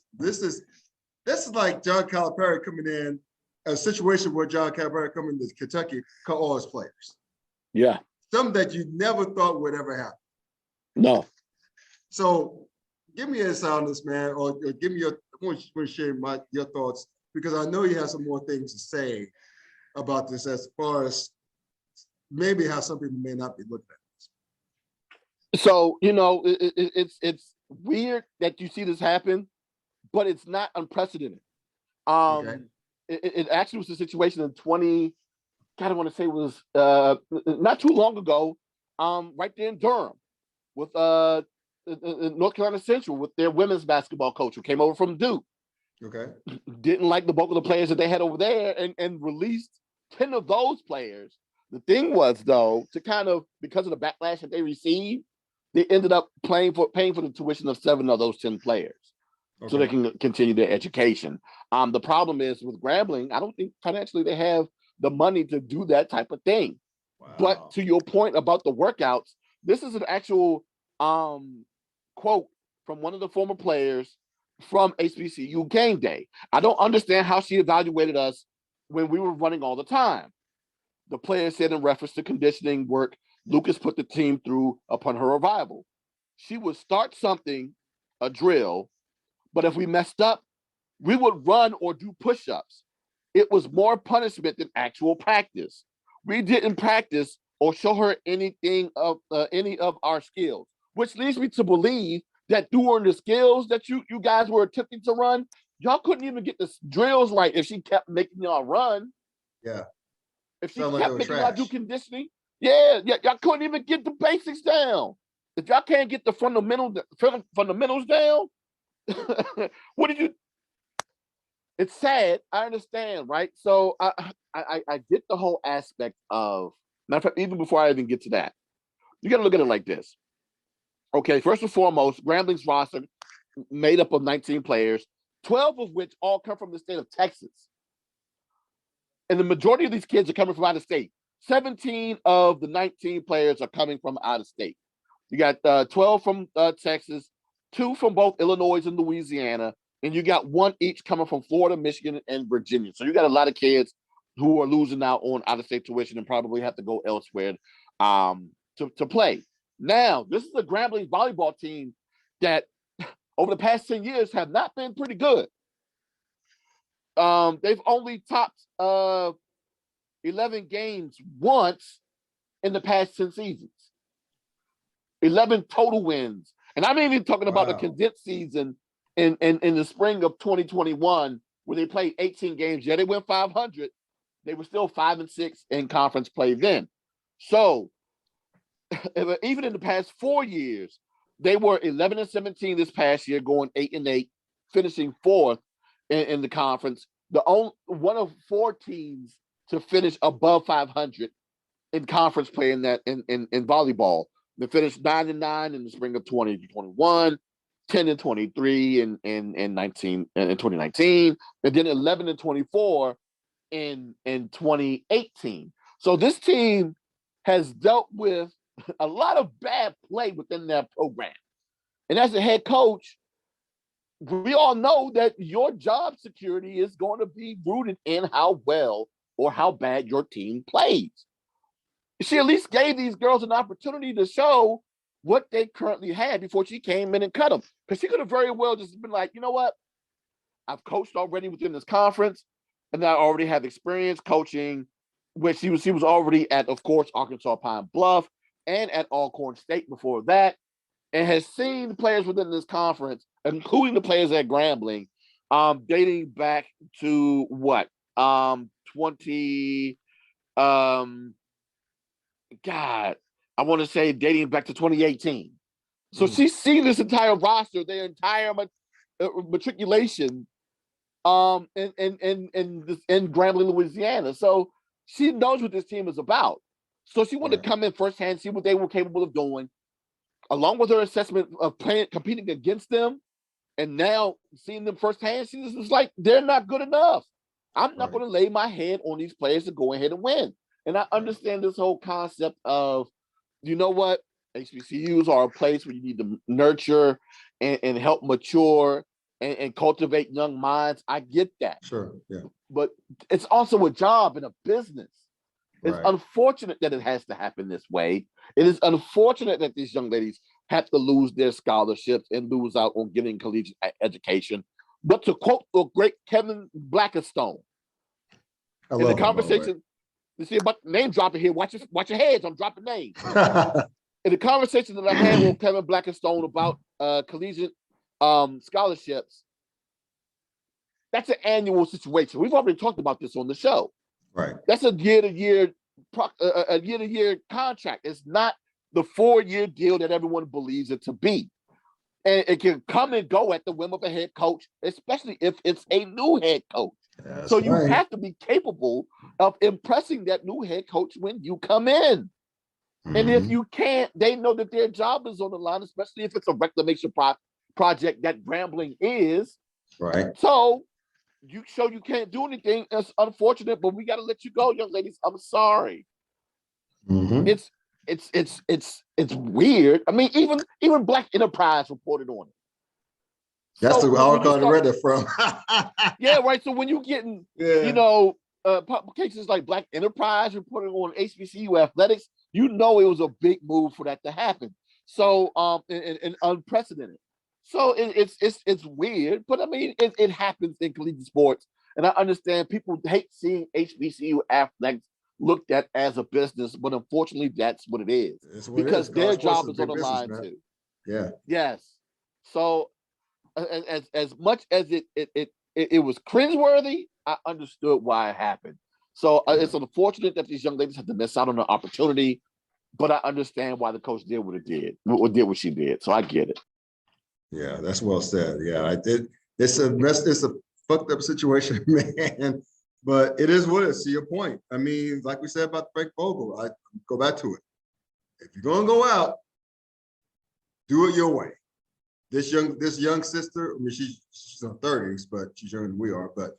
like John Calipari coming in, a situation where John Calipari coming to Kentucky, cut all his players. Yeah. Something that you never thought would ever happen. No. So give me an insight on this, man, or give me I want to share your thoughts, because I know you have some more things to say about this as far as maybe how some people may not be looking at this. So, it's weird that you see this happen, but it's not unprecedented. It actually was a situation in I want to say it was not too long ago, right there in Durham with North Carolina Central with their women's basketball coach who came over from Duke. Okay. Didn't like the bulk of the players that they had over there and released 10 of those players. The thing was, though, because of the backlash that they received, they ended up paying for the tuition of 7 of those 10 players. Okay. So they can continue their education. The problem is with Grambling, I don't think financially they have the money to do that type of thing. Wow. But to your point about the workouts, this is an actual quote from one of the former players from HBCU Game Day. I don't understand how she evaluated us when we were running all the time. The player said in reference to conditioning work Lucas put the team through upon her arrival. She would start something, a drill, but if we messed up, we would run or do push-ups. It was more punishment than actual practice. We didn't practice or show her any of our skills, which leads me to believe that during the skills that you guys were attempting to run, Y'all couldn't even get the drills right if she kept making y'all run. Yeah. If she Sound like kept they were making y'all do trash. conditioning, yeah, y'all couldn't even get the basics down. If y'all can't get the fundamentals down, what did you? It's sad. I understand, right? So I get the whole aspect of. Matter of fact, even before I even get to that, you got to look at it like this. Okay, first and foremost, Grambling's roster made up of 19 players, 12 of which all come from the state of Texas. And the majority of these kids are coming from out of state. 17 of the 19 players are coming from out of state. You got 12 from Texas, 2 from both Illinois and Louisiana, and you got 1 each coming from Florida, Michigan, and Virginia. So you got a lot of kids who are losing out on out-of-state tuition and probably have to go elsewhere to play. Now, this is a Grambling volleyball team that over the past 10 years have not been pretty good. They've only topped 11 games once in the past 10 seasons. 11 total wins. And I'm even talking about a condensed season in the spring of 2021 where they played 18 games. Yeah, they went 500. They were still 5-6 in conference play then. So even in the past 4 years, they were 11-17 this past year, going 8-8, finishing 4th in the conference. The only one of 4 teams to finish above 500 in conference play in volleyball. They finished 9-9 in the spring of 2021, 10-23 in 2019, and then 11-24 in 2018. So this team has dealt with a lot of bad play within their program. And as a head coach, we all know that your job security is going to be rooted in how well or how bad your team plays. She at least gave these girls an opportunity to show what they currently had before she came in and cut them. Because she could have very well just been like, you know what? I've coached already within this conference, and I already have experience coaching, which she was already at, of course, Arkansas Pine Bluff and at Alcorn State before that, and has seen players within this conference, including the players at Grambling, dating back to what? 20 God, I want to say dating back to 2018. So she's seen this entire roster, their entire matriculation in Grambling, Louisiana. So she knows what this team is about. So she wanted to come in firsthand, see what they were capable of doing, along with her assessment of competing against them, and now seeing them firsthand. She was like, they're not good enough. I'm not going to lay my head on these players to go ahead and win. And I understand this whole concept of, you know what, HBCUs are a place where you need to nurture and help mature and cultivate young minds. I get that. Sure, yeah. But it's also a job and a business. It's unfortunate that it has to happen this way. It is unfortunate that these young ladies have to lose their scholarships and lose out on getting collegiate education. But to quote the great Kevin Blackistone, in the conversation, you see about name dropping here. Watch your heads. I'm dropping names. In the conversation that I had with Kevin Blackistone about collegiate scholarships, that's an annual situation. We've already talked about this on the show. Right. That's a year-to-year contract. It's not the 4-year deal that everyone believes it to be. And it can come and go at the whim of a head coach, especially if it's a new head coach. That's so you have to be capable of impressing that new head coach when you come in. And if you can't, they know that their job is on the line, especially if it's a reclamation project that Grambling is. Right. So you show you can't do anything. It's unfortunate, but we got to let you go, young ladies. I'm sorry. It's weird. I mean, even Black Enterprise reported on it. That's the article I read it from. Yeah, right. So when you're getting, publications like Black Enterprise reporting on HBCU athletics, you know it was a big move for that to happen. So and unprecedented. So it's weird, but I mean it happens in collegiate sports, and I understand people hate seeing HBCU athletics looked at as a business, but unfortunately that's what it is because their job is on the line too. Yeah. Yes. So as much as it it was cringeworthy. I understood why it happened. So it's unfortunate that these young ladies had to miss out on the opportunity, but I understand why the coach did what she did. So I get it. Yeah, that's well said. Yeah, I did. It's a fucked up situation, man. But it is what it is. To your point. I mean, like we said about Frank Vogel, I go back to it. If you're gonna go out, do it your way. This young sister, I mean, she's in her 30s, but she's younger than we are. But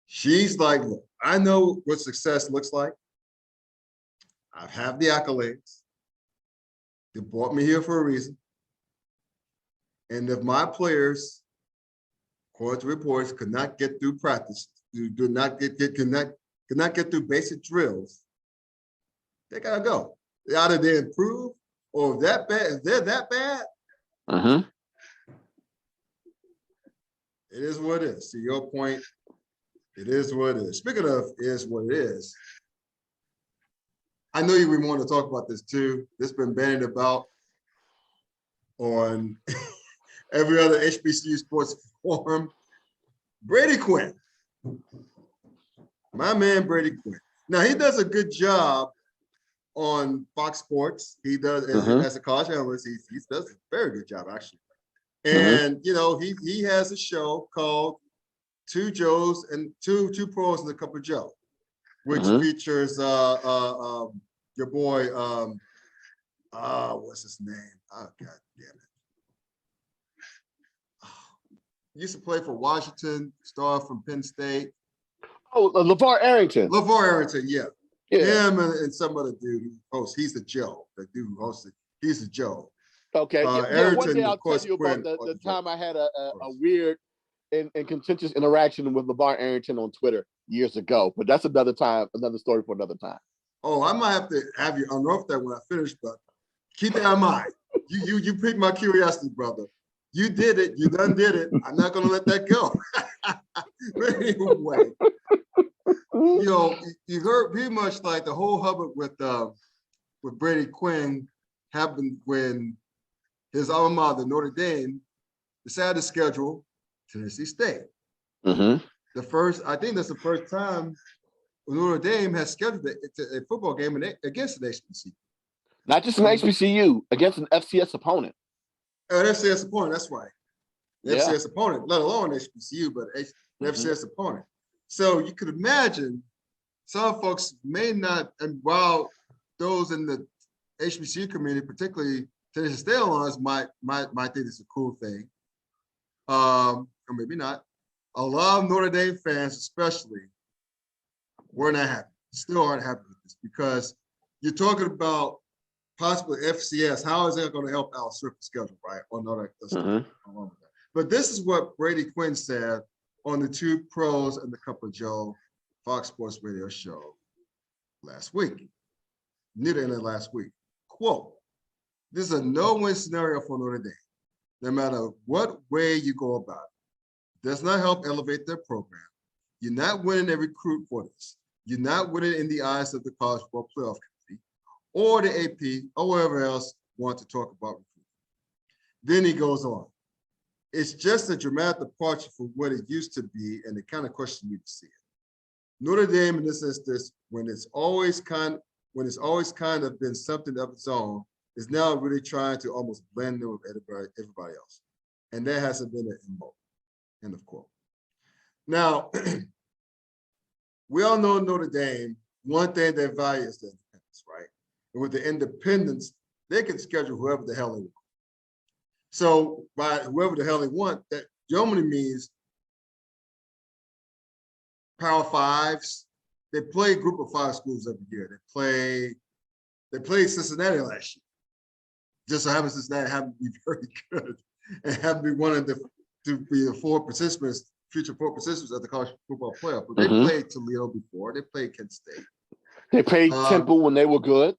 she's like, look, I know what success looks like. I have the accolades. They brought me here for a reason. And if my players, according to reports, could not get through practice, could not get through basic drills, they gotta go. Either they improve, or if they're that bad, it is what it is. To your point, it is what it is. Speaking of is what it is, I know we want to talk about this too. This has been bandied about on every other HBCU Sports forum. Brady Quinn, my man Brady Quinn. Now he does a good job on Fox Sports. He does as a college analyst. He does a very good job actually. And you know he has a show called Two Joes and Two Pros and a Cup of Joe, which features your boy what's his name? Oh god damn it. Used to play for Washington, star from Penn State. Oh, LeVar Arrington. LeVar Arrington, yeah. Him and some other dude who hosts. He's the Joe. The dude who hosts it. He's the Joe. Okay. Arrington, one day I'll tell you Quinn, about the time I had a weird and contentious interaction with LeVar Arrington on Twitter years ago. But that's another story for another time. Oh, I might have to have you unearth that when I finish, but keep that in mind. You piqued my curiosity, brother. You did it. You done did it. I'm not going to let that go. But anyway, you know, you heard pretty much like the whole hubbub with Brady Quinn happened when his alma mater, Notre Dame, decided to schedule Tennessee State. I think that's the first time Notre Dame has scheduled a football game against an HBCU. Not just an HBCU, against an FCS opponent. An FCS opponent, that's right. FCS opponent, let alone HBCU, but an FCS opponent. So you could imagine some folks may not, and while those in the HBCU community, particularly Tennessee State alums, might think it's a cool thing, or maybe not. A lot of Notre Dame fans, especially, were not happy. Still aren't happy with this because you're talking about possibly FCS. How is that going to help our surface schedule, right? Or no, but this is what Brady Quinn said on the Two Pros and the Cup of Joe Fox Sports Radio show last week, near the end of last week. Quote, this is a no-win scenario for Notre Dame. No matter what way you go about it, does not help elevate their program. You're not winning a recruit for this. You're not winning in the eyes of the College Football Playoff Committee or the AP or whoever else want to talk about recruiting. Then he goes on. It's just a dramatic departure from what it used to be and the kind of question you see it. Notre Dame in this instance, when it's always kind of been something of its own, is now really trying to almost blend in with everybody else. And that hasn't been an MO. End of quote. Now, we all know Notre Dame, one thing they value is the independence, right? And with the independence, they can schedule whoever the hell they want. So by whoever the hell they want, that generally means Power Fives. They play a group of 5 schools every year. They played Cincinnati last year. Just so happens Cincinnati happened to be very good and happened to be one of the future 4 participants of the college football playoff. But they played Toledo before. They played Kent State. They played Temple when they were good.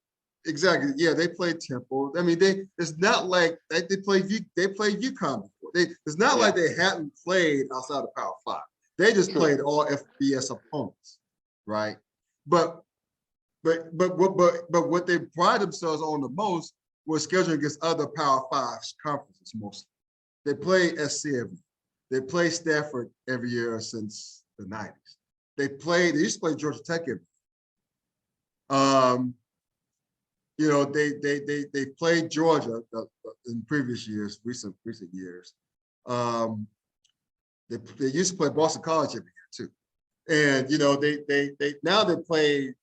Exactly. Yeah, they played Temple. I mean, it's not like they played UConn before. It's not like they hadn't played outside of Power 5. They just played all FBS opponents, right? But what they pride themselves on the most was scheduling against other Power 5 conferences mostly. They play SC every year. They play Stanford every year since the 90s. They used to play Georgia Tech every year. They played Georgia in previous years, recent years. They used to play Boston College every year too. And now they play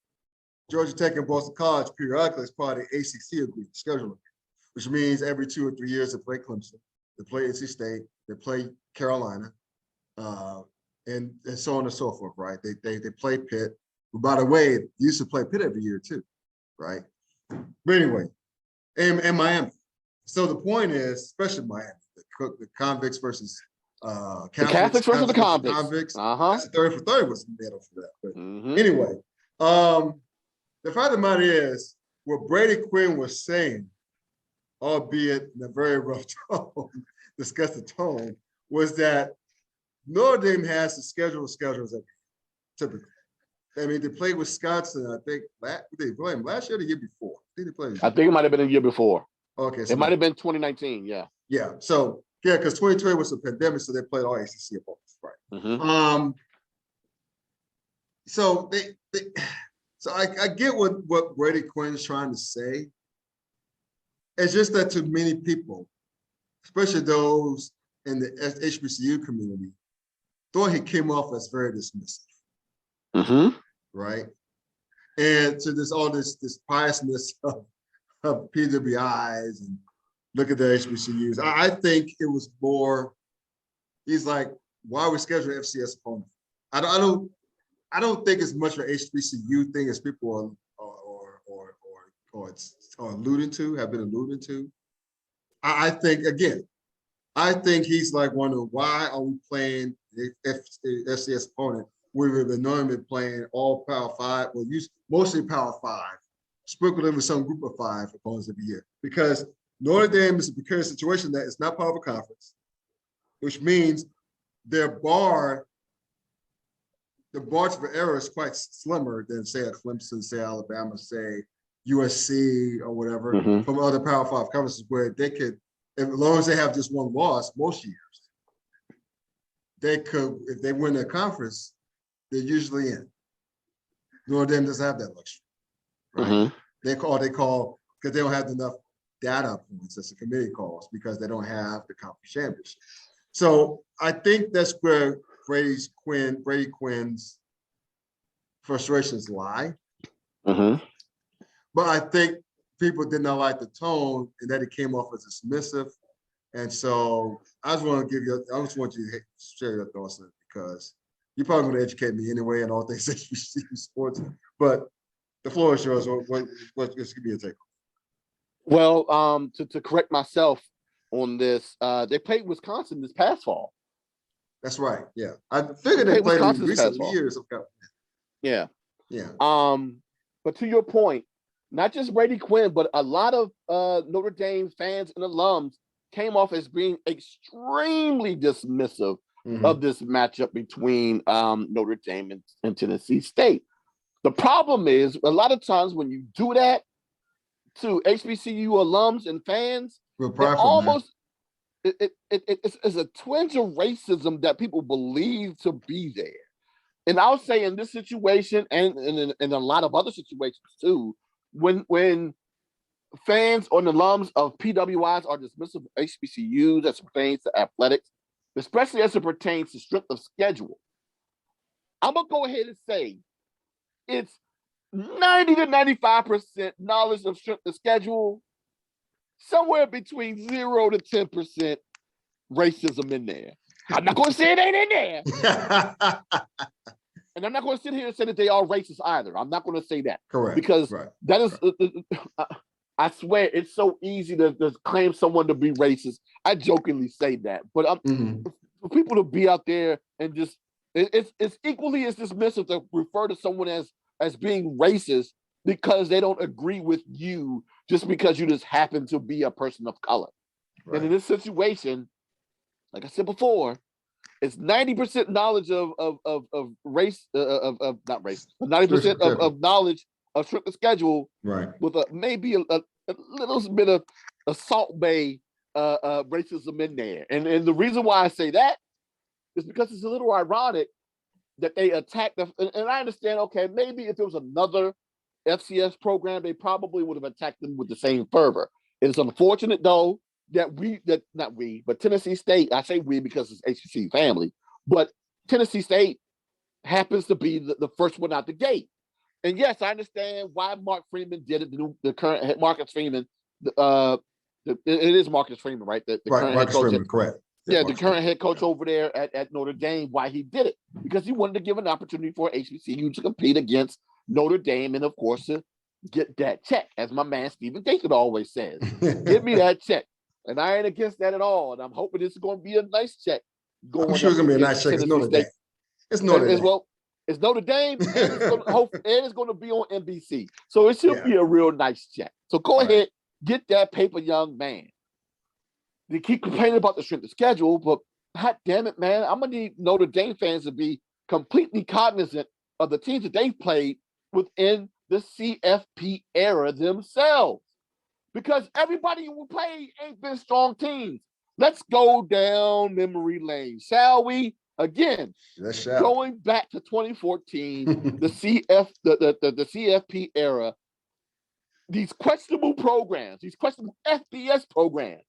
Georgia Tech and Boston College periodically as part of the ACC agreement, scheduling, which means every 2 or 3 years they play Clemson, they play NC State, they play Carolina, and so on and so forth, right? They play Pitt. But by the way, they used to play Pitt every year too, right? But anyway, and Miami. So the point is, especially Miami, the convicts versus Catholics, the Catholics versus the convicts. That's 30 for 30 was the medal for that. But anyway, the fact of the matter is, what Brady Quinn was saying, albeit in a very rough tone, disgusting tone, was that Notre Dame has the schedules every year, typically. I mean, they played Wisconsin, I think, they played them last year or the year before? I think it might have been a year before. Okay. So it might have been 2019, yeah. Yeah, so, yeah, because 2020 was a pandemic, so they played all ACC opponents, right? So so I get what Brady Quinn is trying to say. It's just that to many people, especially those in the HBCU community, thought he came off as very dismissive, right? And to this piousness of PWIs and look at the HBCUs. I think it was more. He's like, why are we scheduling FCS opponent? I don't think it's much of an HBCU thing as people are alluding to, have been alluding to. I think he's like wondering, why are we playing the FCS opponent? We've been normally playing all Power 5, well, mostly Power 5, sprinkled in with some group of 5 opponents every year. Because Notre Dame is a precarious situation that it's not part of a conference, which means their bar for error is quite slimmer than, say, a Clemson, say Alabama, say USC or whatever, from other Power 5 conferences where they could, as long as they have just one loss most years, they could, if they win their conference, they're usually in. Notre Dame doesn't have that luxury, right? They call because they don't have enough data points, as the committee calls, because they don't have the conference championship. So I think that's where Brady Quinn's frustrations lie. But I think people did not like the tone and that it came off as dismissive. And so I just want you to share your thoughts on it, because you're probably going to educate me anyway in all things HBCU sports. But the floor is yours. Just give me a take. Well, to correct myself on this, they played Wisconsin this past fall. That's right. Yeah, I figured they played in recent years. Yeah. But to your point, not just Brady Quinn, but a lot of Notre Dame fans and alums came off as being extremely dismissive of this matchup between Notre Dame and Tennessee State. The problem is, a lot of times when you do that to HBCU alums and fans, it's a twinge of racism that people believe to be there. And I'll say in this situation and in a lot of other situations too, when fans or alums of PWIs are dismissive of HBCUs as it pertains to athletics, especially as it pertains to strength of schedule, I'm going to go ahead and say it's 90 to 95% knowledge of strength of schedule, somewhere between 0 to 10% racism in there. I'm not going to say it ain't in there. And I'm not going to sit here and say that they are racist either. I'm not going to say that. Correct. Because that is, I swear, it's so easy to claim someone to be racist. I jokingly say that. But for people to be out there and just, it's equally as dismissive to refer to someone as being racist because they don't agree with you just because you just happen to be a person of color. Right. And in this situation, like I said before, it's 90% knowledge of race, not race, but 90% of knowledge of strength of schedule, right? With maybe a little bit of Salt Bay racism in there. And the reason why I say that is because it's a little ironic that they attacked and I understand, okay, maybe if it was another FCS program, they probably would have attacked them with the same fervor. It's unfortunate though but Tennessee State, I say we because it's HBCU family, but Tennessee State happens to be the first one out the gate. And yes, I understand why Mark Freeman did it. The current Marcus Freeman, it is Marcus Freeman, right? The right, current Marcus head coach Freeman, correct. Yeah, the current head coach over there at Notre Dame, why he did it. Because he wanted to give an opportunity for HBCU to compete against Notre Dame and, of course, to get that check, as my man Stephen Gaither always says. Give me that check. And I ain't against that at all. And I'm hoping this is going to be a nice check. I'm sure it's going to be a nice check. It's Notre Dame. It's Notre Dame. Well, it's Notre Dame, and it's going to be on NBC. So it should be a real nice check. So go ahead, get that paper, young man. They keep complaining about the strength of schedule, but God damn it, man, I'm going to need Notre Dame fans to be completely cognizant of the teams that they've played within the CFP era themselves. Because everybody who played ain't been strong teams. Let's go down memory lane, shall we? Again, going back to 2014, the CFP era, these questionable programs, these questionable FBS programs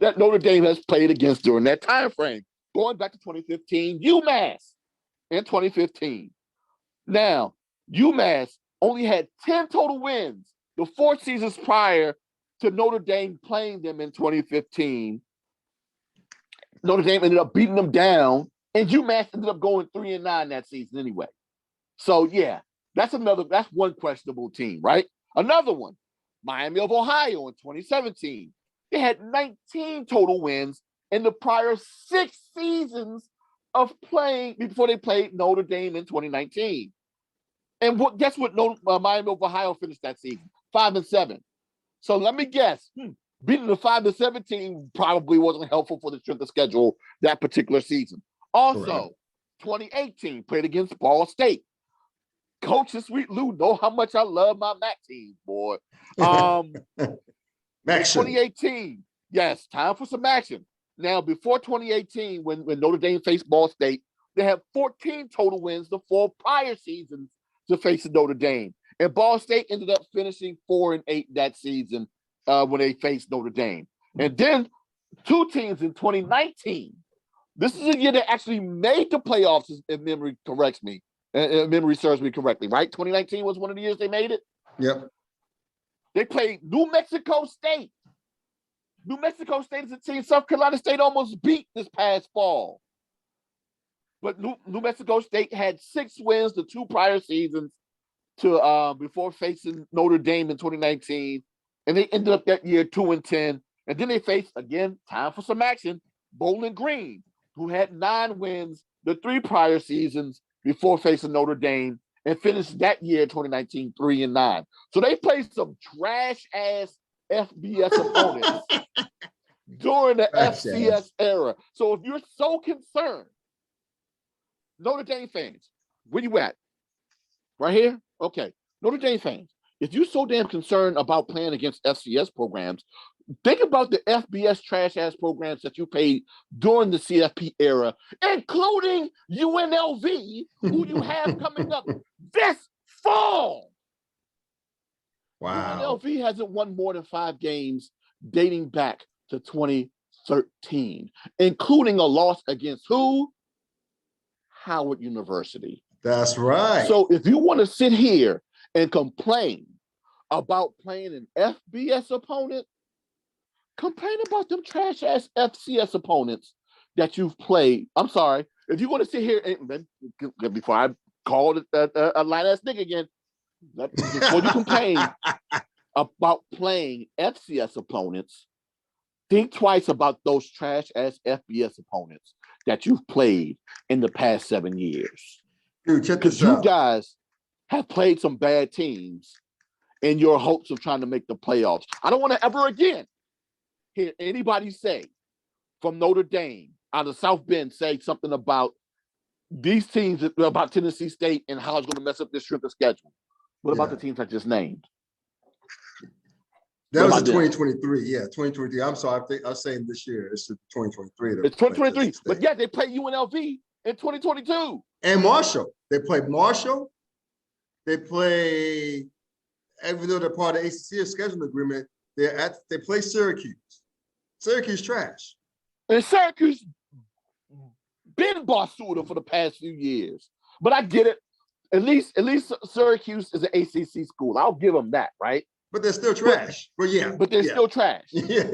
that Notre Dame has played against during that time frame, going back to 2015, UMass in 2015. Now, UMass only had 10 total wins the 4 seasons prior to Notre Dame playing them in 2015. Notre Dame ended up beating them down, and UMass ended up going 3-9 that season anyway. So, yeah, that's one questionable team, right? Another one, Miami of Ohio in 2017. They had 19 total wins in the prior 6 seasons of playing before they played Notre Dame in 2019. And guess what Miami of Ohio finished that season? 5-7. So let me guess. Beating the 5-7 team probably wasn't helpful for the strength of schedule that particular season. Also, 2018, played against Ball State. Coach and Sweet Lou know how much I love my MAC team, boy. MAC 2018, yes, time for some action. Now, before 2018, when Notre Dame faced Ball State, they had 14 total wins the 4 prior seasons to face Notre Dame. And Ball State ended up finishing 4-8 that season when they faced Notre Dame. And then 2 teams in 2019. This is a year that actually made the playoffs, if memory corrects me. Memory serves me correctly, right? 2019 was one of the years they made it. Yep. They played New Mexico State. New Mexico State is a team South Carolina State almost beat this past fall. But New Mexico State had 6 wins the 2 prior seasons to before facing Notre Dame in 2019. And they ended up that year 2-10. And then they faced, again, time for some action, Bowling Green, who had 9 wins the 3 prior seasons before facing Notre Dame, and finished that year 2019 3-9. So they played some trash-ass FBS opponents during the FCS era. So if you're so concerned, Notre Dame fans, where you at? Right here? Okay. Notre Dame fans, if you're so damn concerned about playing against FCS programs, think about the FBS trash-ass programs that you played during the CFP era, including UNLV, who you have coming up this fall. Wow. UNLV hasn't won more than 5 games dating back to 2013, including a loss against who? Howard University. That's right. So if you want to sit here and complain about playing an FBS opponent, complain about them trash-ass FCS opponents that you've played. I'm sorry. If you want to sit here and before I call it a line-ass nigga again, before you complain about playing FCS opponents, think twice about those trash-ass FBS opponents that you've played in the past 7 years. Dude, check this out. Because you guys have played some bad teams in your hopes of trying to make the playoffs. I don't want to ever again hear anybody say from Notre Dame out of South Bend say something about these teams, about Tennessee State and how it's going to mess up their strength of schedule. What about the teams I just named? That was the 2023. Yeah, 2023. I'm sorry. I was saying this year. It's the 2023. It's 2023. But yeah, they play UNLV in 2022. And Marshall. They play Marshall. They play, even though they're part of the ACC scheduling agreement, they play Syracuse. Syracuse trash. And Syracuse been Barsuda for the past few years. But I get it. At least Syracuse is an ACC school. I'll give them that, right? But they're still trash. But they're still trash,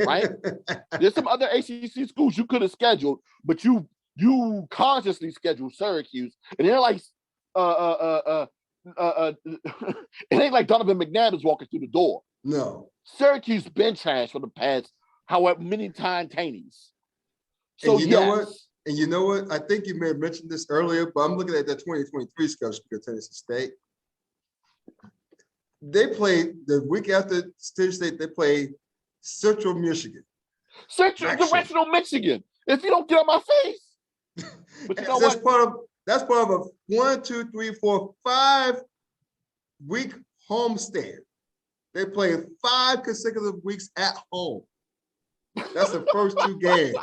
right? There's some other ACC schools you could have scheduled, but you consciously scheduled Syracuse, and they're like, it ain't like Donovan McNabb is walking through the door. No, Syracuse been trash for the past however many times. So and you know what? I think you may have mentioned this earlier, but I'm looking at that 2023 schedule for Tennessee State. They played the week after Tennessee State. They played Central Michigan. Directional Michigan. If you don't get on my face, but you know that's what? That's part of a 1, 2, 3, 4, 5-week homestand. They played 5 consecutive weeks at home. That's the first 2 games.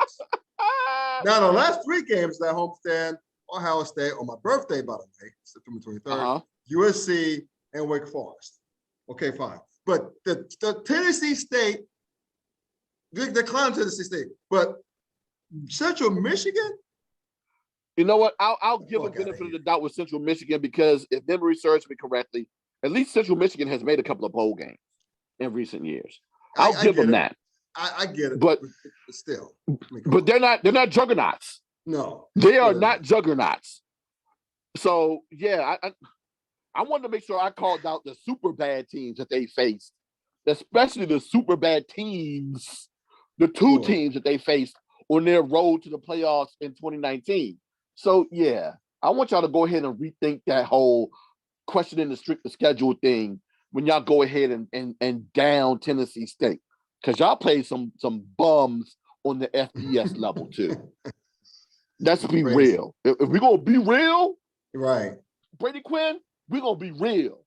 Now the last 3 games of that homestand: Ohio State on my birthday, by the way, September 23rd, USC and Wake Forest. Okay, fine. But the Tennessee State, the Klown Tennessee State, but Central Michigan. You know what? I'll give a benefit of the doubt with Central Michigan because if memory serves me correctly, at least Central Michigan has made a couple of bowl games in recent years. I'll give them that. I get it, but still. But they're not juggernauts. No. They are not juggernauts. So yeah, I wanted to make sure I called out the super bad teams that they faced, especially the super bad teams, the 2 teams that they faced on their road to the playoffs in 2019. So yeah, I want y'all to go ahead and rethink that whole questioning the strict schedule thing when y'all go ahead and down Tennessee State. Because y'all played some bums on the FBS level too. Let's be real. If we're gonna be real, right? Brady Quinn, we're gonna be real.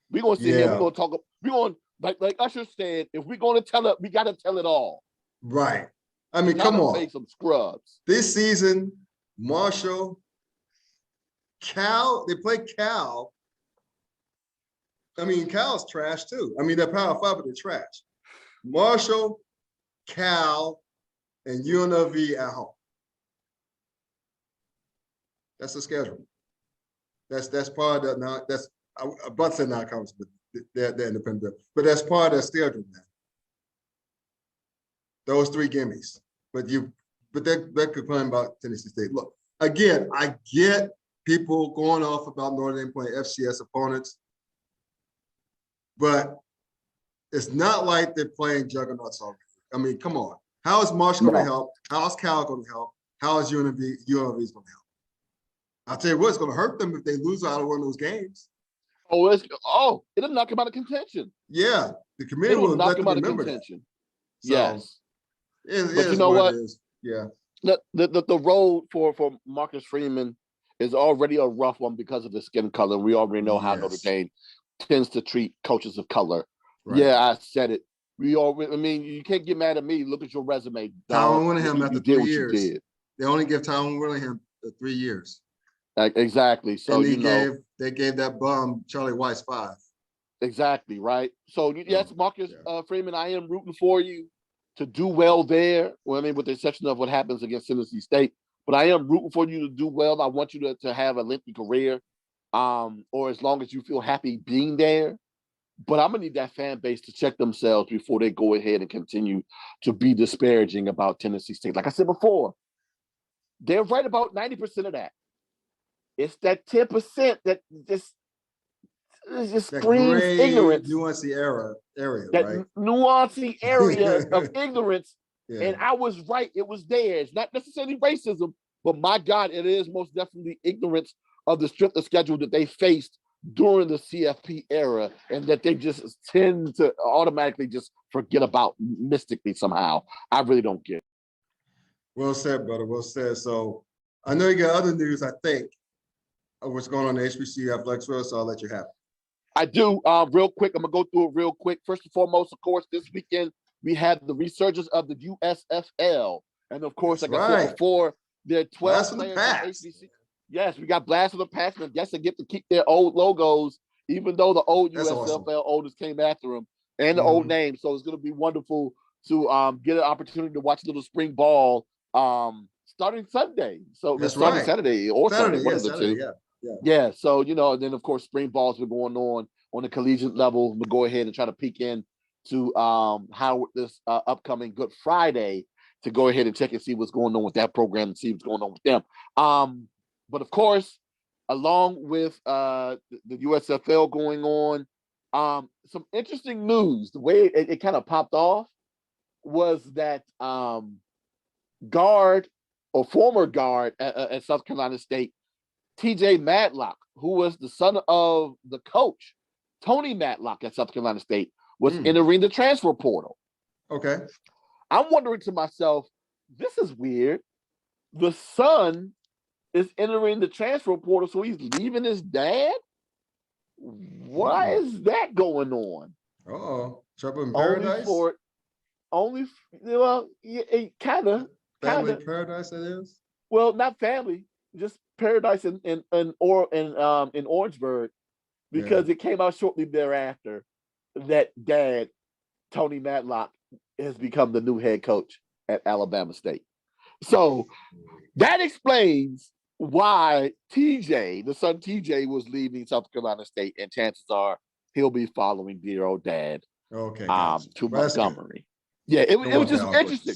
We're gonna sit here. We're gonna talk. We're gonna like Usher said. If we're gonna tell it, we gotta tell it all. Right. I mean, come on. Play some scrubs this season. Marshall, Cal. They play Cal. I mean, Cal's trash too. I mean, they're Power 5, but they're trash. Marshall, Cal, and UNLV at home. That's the schedule. That's part of that. That's I'm about to say non-conference, but they're independent. But that's part of their schedule now. Those 3 gimmies. But they're complaining about Tennessee State. Look, again, I get people going off about Notre Dame playing FCS opponents, but it's not like they're playing juggernauts already. I mean, come on. How is Marshall going to help? How is Cal going to help? How is UNLV going to help? I'll tell you what, it's going to hurt them if they lose out of one of those games. It'll knock them out of contention. Yeah, the committee will knock them out of contention. So, yes. But you know what? Yeah. The road for Marcus Freeman is already a rough one because of his skin color. We already know how Notre Dame tends to treat coaches of color. Right. Yeah, I said it. I mean, you can't get mad at me. Look at your resume. Tyron Willingham after 3 years. They only give Tyron Willingham 3 years. Exactly. So they gave that bum Charlie Weiss 5. Exactly, right? So yes, Marcus Freeman, I am rooting for you to do well there. Well, I mean, with the exception of what happens against Tennessee State, but I am rooting for you to do well. I want you to have a lengthy career, or as long as you feel happy being there. But I'm gonna need that fan base to check themselves before they go ahead and continue to be disparaging about Tennessee State. Like I said before, they're right about 90% of that. It's that 10% that just screams ignorance. Nuancey area, that right? Nuancey area of ignorance. Yeah. And I was right. It was there. It's not necessarily racism, but my God, it is most definitely ignorance of the strength of schedule that they faced during the CFP era, and that they just tend to automatically just forget about mystically somehow. I really don't get it. Well said, brother. Well said. So I know you got other news, I think, of what's going on in the HBCU athletics world, so I'll let you have it. I do. Real quick, I'm gonna go through it real quick. First and foremost, of course, this weekend we had the resurgence of the USFL, and of course, That's like I said before, there are 12 Blast from the players in past. HBC. Yes, we got Blast from the Past, and I guess they get to keep their old logos, even though the old That's USFL awesome. owners came after them and the old name. So it's gonna be wonderful to get an opportunity to watch a little spring ball starting Sunday. So That's starting right. Saturday or Sunday, Saturday, one yeah, of the Saturday, two. yeah. Yeah, so and then of course spring ball's been going on the collegiate level. We'll go ahead and try to peek in to how this upcoming Good Friday to go ahead and check and see what's going on with that program and see what's going on with them. But of course, along with the USFL going on, some interesting news. The way it kind of popped off was that guard or former guard at South Carolina State, TJ Matlock, who was the son of the coach, Tony Matlock at South Carolina State, was entering the transfer portal. Okay. I'm wondering to myself, this is weird. The son is entering the transfer portal, so he's leaving his dad? Why is that going on? Trouble in Only paradise? kind of. Family paradise, that is? Well, not family, just paradise in Orangeburg, because it came out shortly thereafter that dad, Tony Matlock, has become the new head coach at Alabama State. So that explains why TJ, the son TJ, was leaving South Carolina State, and chances are he'll be following dear old dad to Montgomery. Yeah, it was just interesting.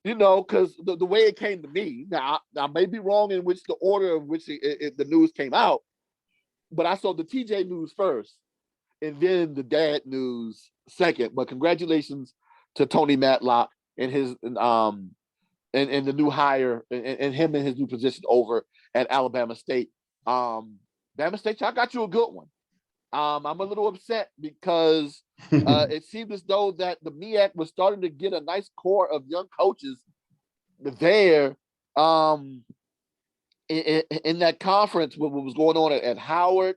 Because the way it came to me, now I may be wrong in which the order of which the news came out, but I saw the TJ news first and then the dad news second. But congratulations to Tony Matlock and his and the new hire and him in his new position over at Alabama State. Alabama State, I got you a good one. I'm a little upset because it seemed as though that the MEAC was starting to get a nice core of young coaches there in that conference, what was going on at Howard,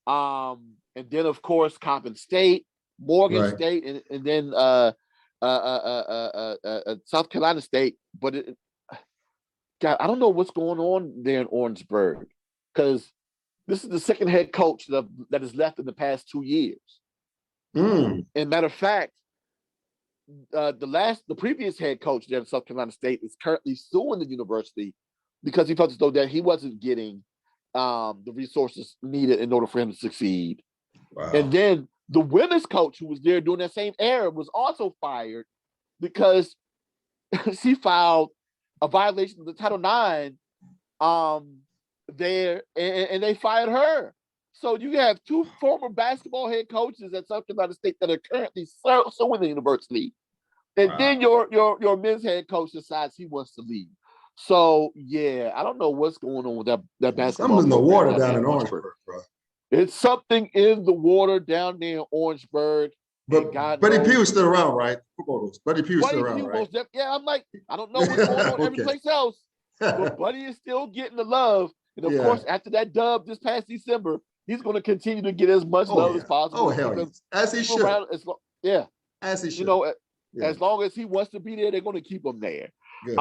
and then of course Coppin State, Morgan State, and then South Carolina State. But God, I don't know what's going on there in Orangeburg, because this is the second head coach that has left in the past 2 years. And matter of fact, the previous head coach there at South Carolina State is currently suing the university because he felt as though that he wasn't getting the resources needed in order for him to succeed. Wow. And then the women's coach who was there during that same era was also fired because she filed a violation of the Title IX there, and they fired her. So you have two former basketball head coaches at South Carolina State that are currently suing the university, and then your men's head coach decides he wants to leave. So yeah, I don't know what's going on with that basketball. Something's in the water down in Orangeburg, bro. It's something in the water down there in Orangeburg. But Buddy Pugh is still around, right? Buddy Pugh is still around, right? Yeah, I'm like, I don't know what's going on every place else, but Buddy is still getting the love. And of course, after that dub this past December, he's going to continue to get as much love as possible. Oh, hell yes. As he should. As he should. As long as he wants to be there, they're going to keep him there. Good.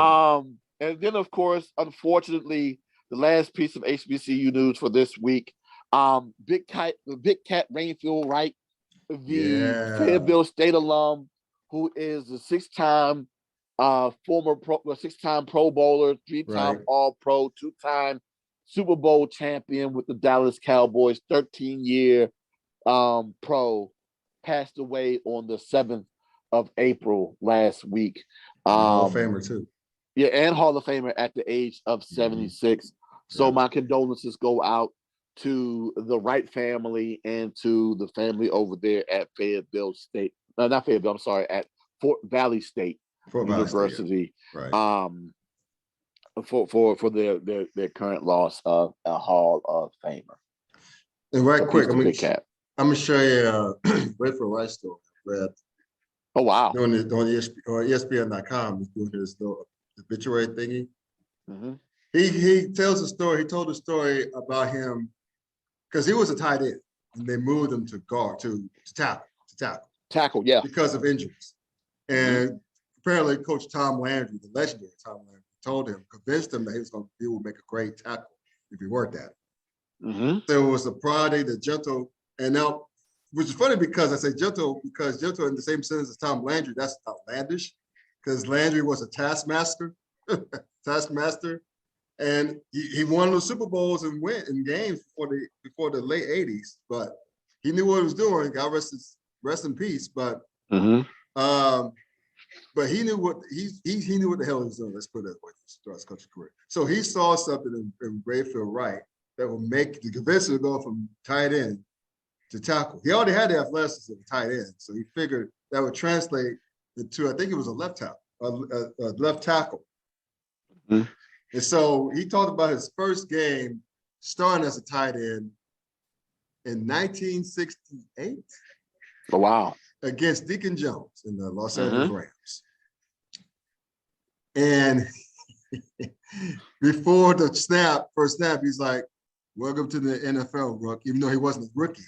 And then, of course, unfortunately, the last piece of HBCU news for this week, Big Cat Rainfield Wright, the Fayetteville State alum, who is a six-time Pro Bowler, three-time All-Pro, two-time Super Bowl champion with the Dallas Cowboys, 13-year pro, passed away on the 7th of April last week. Hall of Famer too. Yeah, and Hall of Famer at the age of 76. So my condolences go out to the Wright family and to the family over there at Fayetteville State. Not Fayetteville, I'm sorry, at Fort Valley State University. Right. For their current loss of a Hall of Famer. And quick, I'm gonna show you Red for Rice story. Oh wow! Doing ESPN.com is doing his little obituary thingy. He tells a story. He told a story about him because he was a tight end. and they moved him to guard, to tackle. Tackle, yeah. Because of injuries. And apparently Coach Tom Landry, the legendary Tom Landry, convinced him that he would make a great tackle if he worked at it. So it was the Friday, the gentle, and now, which is funny because I say gentle, because gentle in the same sentence as Tom Landry, that's outlandish, because Landry was a taskmaster, and he won the Super Bowls and went in games before the late 80s, but he knew what he was doing. God rest in peace, but but he knew what he knew what the hell he was doing. Let's put it that way throughout his coaching career. So he saw something in Rayfield Wright that would convince him to go from tight end to tackle. He already had the athleticism of tight end, so he figured that would translate into, I think it was a left tackle. And so he talked about his first game starting as a tight end in 1968. Oh, wow. Against Deacon Jones in the Los Angeles Rams. And before the first snap, he's like, welcome to the NFL, Rook, even though he wasn't a rookie.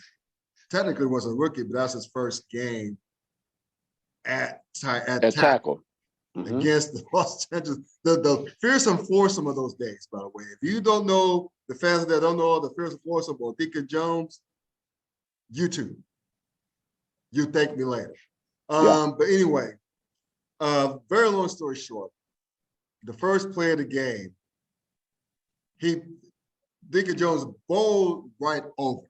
Technically wasn't a rookie, but that's his first game at tackle. Against the Los Angeles, the fearsome foursome of those days, by the way. If you don't know, the fans that don't know the fearsome foursome or Deacon Jones, YouTube. You thank me later. But anyway, very long story short, the first play of the game, Deacon Jones bowled right over.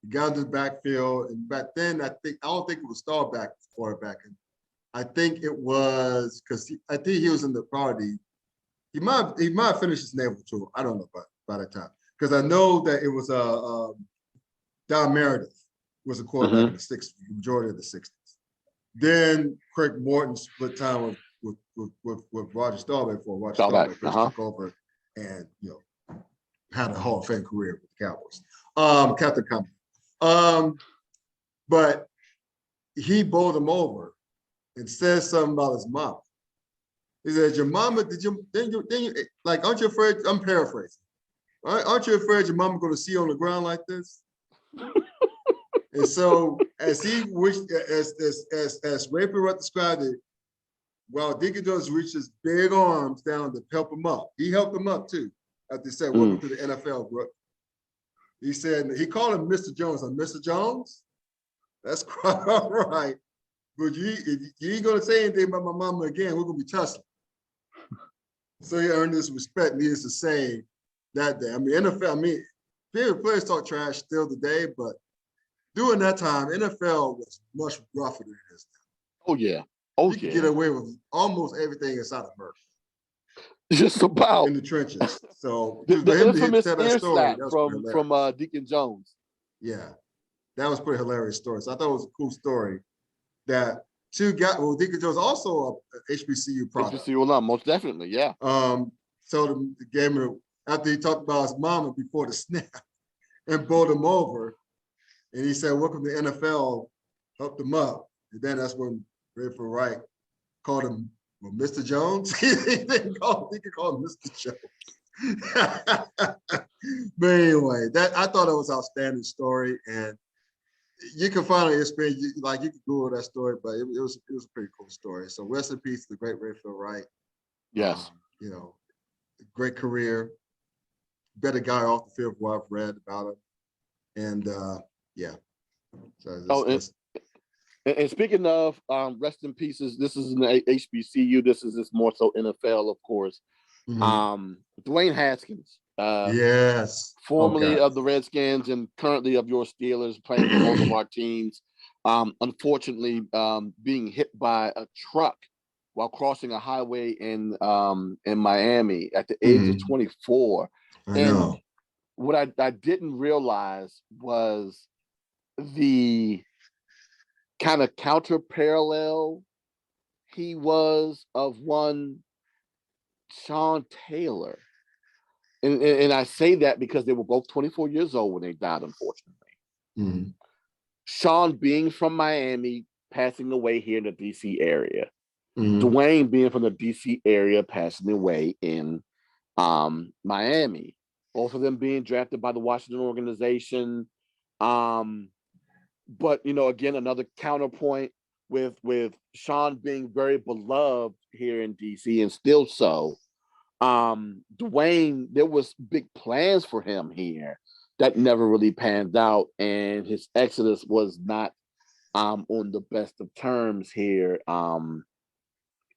He got into the backfield, and back then I don't think it was Staubach quarterback. I think it was because I think he was in the party. He might have finished his naval tour. I don't know by that time, because I know that it was Don Meredith was a quarterback in the 60s, majority of the 60s. Then Craig Morton split time with Roger Staubach before Roger Staubach took over and had a Hall of Fame career with the Cowboys. Captain Company. But he bowled him over and said something about his mom. He said, your mama, like, aren't you afraid? I'm paraphrasing. Aren't you afraid your mama going to see you on the ground like this? And so, as Rayfield described it, while Deacon Jones reached his big arms down to help him up, he helped him up too. After he said, "Welcome to the NFL, bro." He said he called him Mr. Jones. I'm Mr. Jones. That's quite all right, but you ain't gonna say anything about my mama again. We're gonna be tussling. So he earned this respect, needless to say, that day. I mean, NFL. I mean, players talk trash still today, but during that time, NFL was much rougher than it is now. Oh, yeah. You can get away with almost everything inside of Murphy. Just about. In the trenches. So the infamous ear slap from Deacon Jones. Yeah, that was a pretty hilarious story. So I thought it was a cool story that Deacon Jones also a HBCU product. HBCU alum, most definitely, yeah. So the game, after he talked about his mama before the snap and bowled him over, and he said, welcome to the NFL, helped him up. And then that's when Rayfield Wright called him, well, Mr. Jones. He could call him Mr. Jones. But anyway, I thought it was an outstanding story. And you can find it on ESPN, you can Google that story, but it was a pretty cool story. So rest in peace to the great Rayfield Wright. Yes. Great career. Better guy off the field from what I've read about him. And yeah. So and speaking of rest in pieces, this is an HBCU. This is more so NFL, of course. Dwayne Haskins. Yes. Formerly of the Redskins and currently of your Steelers, playing for both of our teams. Unfortunately, being hit by a truck while crossing a highway in Miami at the age of 24. I know. What I didn't realize was the kind of counter parallel he was of one Sean Taylor. And I say that because they were both 24 years old when they died, unfortunately. Sean being from Miami, passing away here in the DC area. Dwayne being from the DC area, passing away in Miami. Both of them being drafted by the Washington organization. But again, another counterpoint with Sean being very beloved here in DC and still so. Dwayne, there was big plans for him here that never really panned out, and his exodus was not on the best of terms here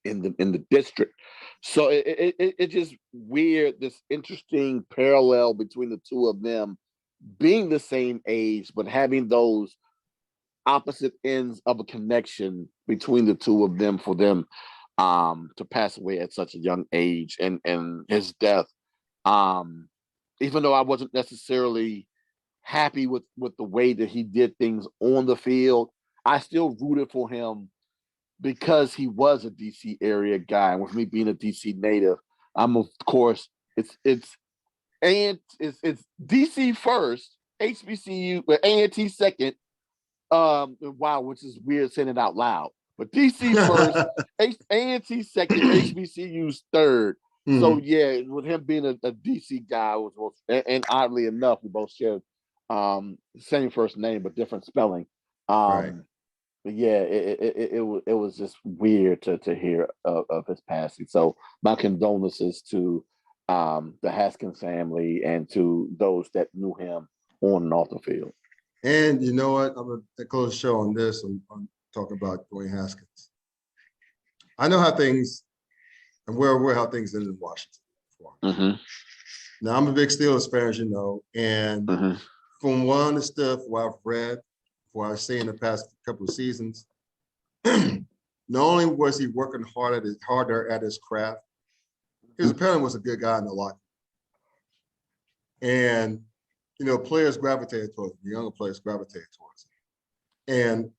in the district. So it's just weird, this interesting parallel between the two of them being the same age, but having those opposite ends of a connection between the two of them for them to pass away at such a young age, and his death. Even though I wasn't necessarily happy with the way that he did things on the field, I still rooted for him because he was a DC area guy. And with me being a DC native, I'm of course it's DC first, HBCU, but A&T second. Wow, which is weird saying it out loud. But DC first, A&T second, HBCU's third. Mm-hmm. So yeah, with him being a DC guy, and oddly enough, we both shared same first name but different spelling. Right. But yeah, it was just weird to hear of his passing. So my condolences to the Haskins family and to those that knew him on and off the field. And you know what? I'm gonna close the show on this. I'm talking about Dwayne Haskins. I know how things, and we're aware how things ended in Washington before. Mm-hmm. Now I'm a big Steelers fan, as you know, and from what I understood, from what I've read, what I've seen in the past couple of seasons, not only was he working harder at his craft, he apparently was a good guy in the locker room. And players gravitated towards him. The younger players gravitated towards him. And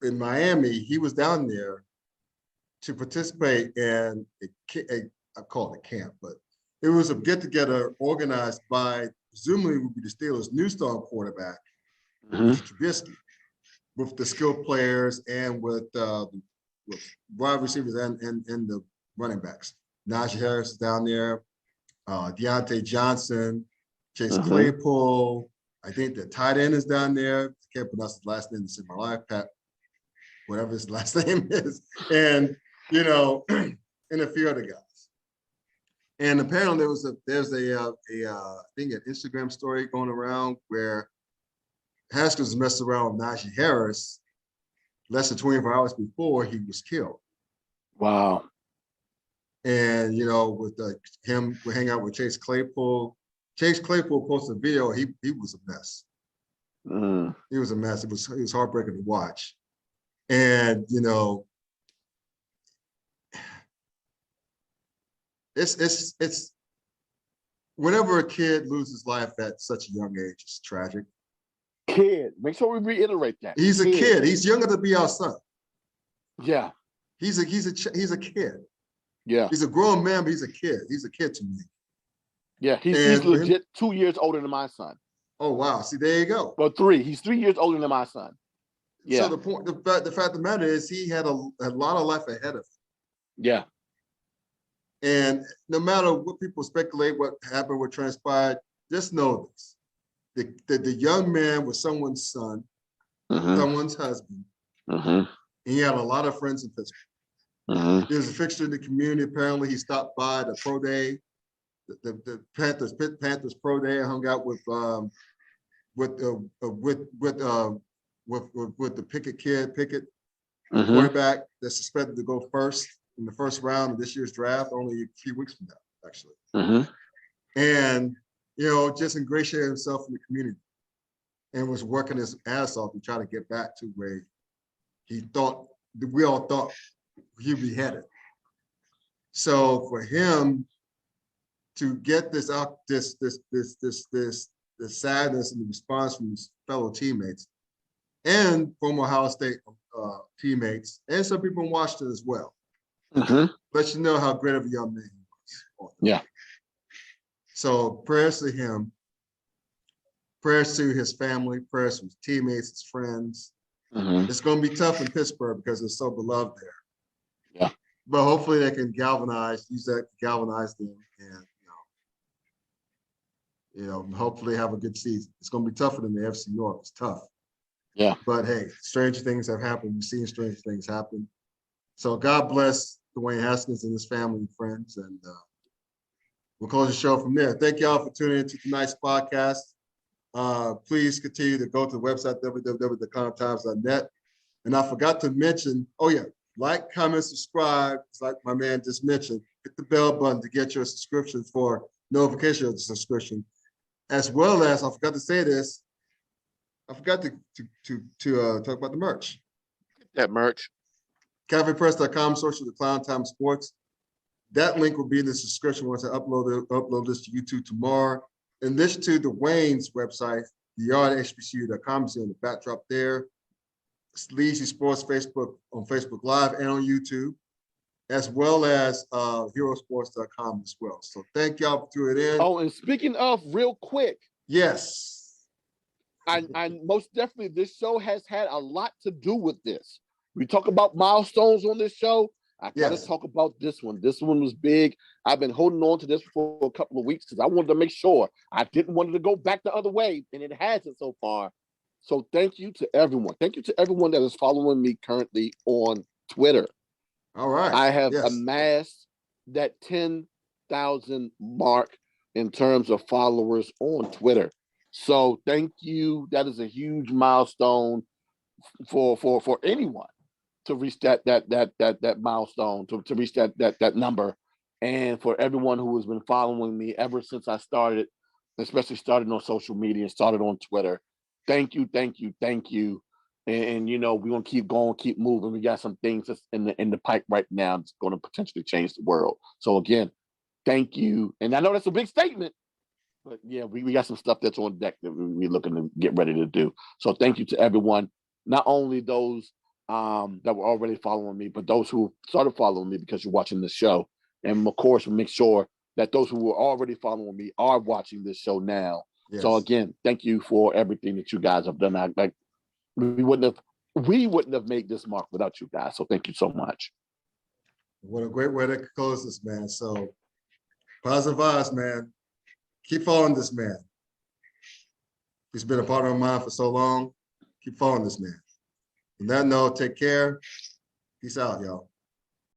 in Miami, he was down there to participate in I call it a camp, but it was a get-together organized by, presumably would be the Steelers' new star quarterback, Trubisky, with the skilled players and with wide receivers and the running backs. Najee Harris is down there, Deontay Johnson, Chase Claypool. I think the tight end is down there. I can't pronounce his last name. It's in my life, Pat, whatever his last name is. And, and a few other guys. And apparently there's a I think an Instagram story going around where Haskins messed around with Najee Harris less than 24 hours before he was killed. Wow. And, with him hang out with Chase Claypool. Chase Claypool posted a video. He was a mess. He was a mess. It was heartbreaking to watch. And it's whenever a kid loses life at such a young age, it's tragic. Kid, make sure we reiterate that. He's a kid. He's younger to be our son. Yeah. He's a kid. Yeah. He's a grown man, but he's a kid. He's a kid to me. Yeah, he's legit 2 years older than my son. Oh wow! See, there you go. Well, 3. He's 3 years older than my son. Yeah. So the fact of the matter is, he had a lot of life ahead of him. Yeah. And no matter what people speculate, what happened, what transpired, just know this: the young man was someone's son, someone's husband, and he had a lot of friends in Pittsburgh. There's a fixture in the community. Apparently, he stopped by the pro day. The Panthers pro day. I hung out with the Pickett quarterback that's suspected to go first in the first round of this year's draft, only a few weeks from now, actually. And just ingratiated himself in the community and was working his ass off to try to get back to where we all thought he'd be headed. So for him to get this out, this sadness and the response from his fellow teammates and from Ohio State teammates and some people in Washington as well, let you know how great of a young man he was. Yeah. So prayers to him, prayers to his family, prayers to his teammates, his friends. It's going to be tough in Pittsburgh because it's so beloved there. Yeah. But hopefully they can use that to galvanize them and hopefully have a good season. It's going to be tougher than the FC North. It's tough. Yeah. But hey, strange things have happened. We've seen strange things happen. So God bless Dwayne Haskins and his family and friends. And we'll close the show from there. Thank y'all for tuning into tonight's podcast. Please continue to go to the website, www.theclowntimes.net. And I forgot to mention, like, comment, subscribe. It's like my man just mentioned. Hit the bell button to get your subscription for notification of the subscription. As well as, I forgot to say this, I forgot to talk about the merch. That merch. CafePress.com, social the Klown Time Sports. That link will be in the subscription once I upload this to YouTube tomorrow. And this to Dwayne's website, theyard@hbcu.com. You see on the backdrop there. Sleazy Sports Facebook on Facebook Live and on YouTube, as well as herosports.com as well. So thank y'all for tuning in. Oh, and speaking of, real quick. Yes. I most definitely, this show has had a lot to do with this. We talk about milestones on this show. I got to talk about this one. This one was big. I've been holding on to this for a couple of weeks because I wanted to make sure. I didn't want it to go back the other way, and it hasn't so far. So thank you to everyone. Thank you to everyone that is following me currently on Twitter. All right. I have amassed that 10,000 mark in terms of followers on Twitter. So thank you. That is a huge milestone for anyone to reach that milestone, to reach that number. And for everyone who has been following me ever since I started, especially started on social media and started on Twitter. Thank you. And we're gonna keep going, keep moving. We got some things that's in the pipe right now that's going to potentially change the world. So again, thank you. And I know that's a big statement, but yeah, we got some stuff that's on deck that we're looking to get ready to do. So thank you to everyone, not only those that were already following me, but those who started following me because you're watching this show. And of course, we make sure that those who were already following me are watching this show now. Yes. So again, thank you for everything that you guys have done. We wouldn't have made this mark without you guys. So thank you so much. What a great way to close this, man. So positive vibes, man. Keep following this man. He's been a partner of mine for so long. Keep following this man. On that note, take care. Peace out, y'all.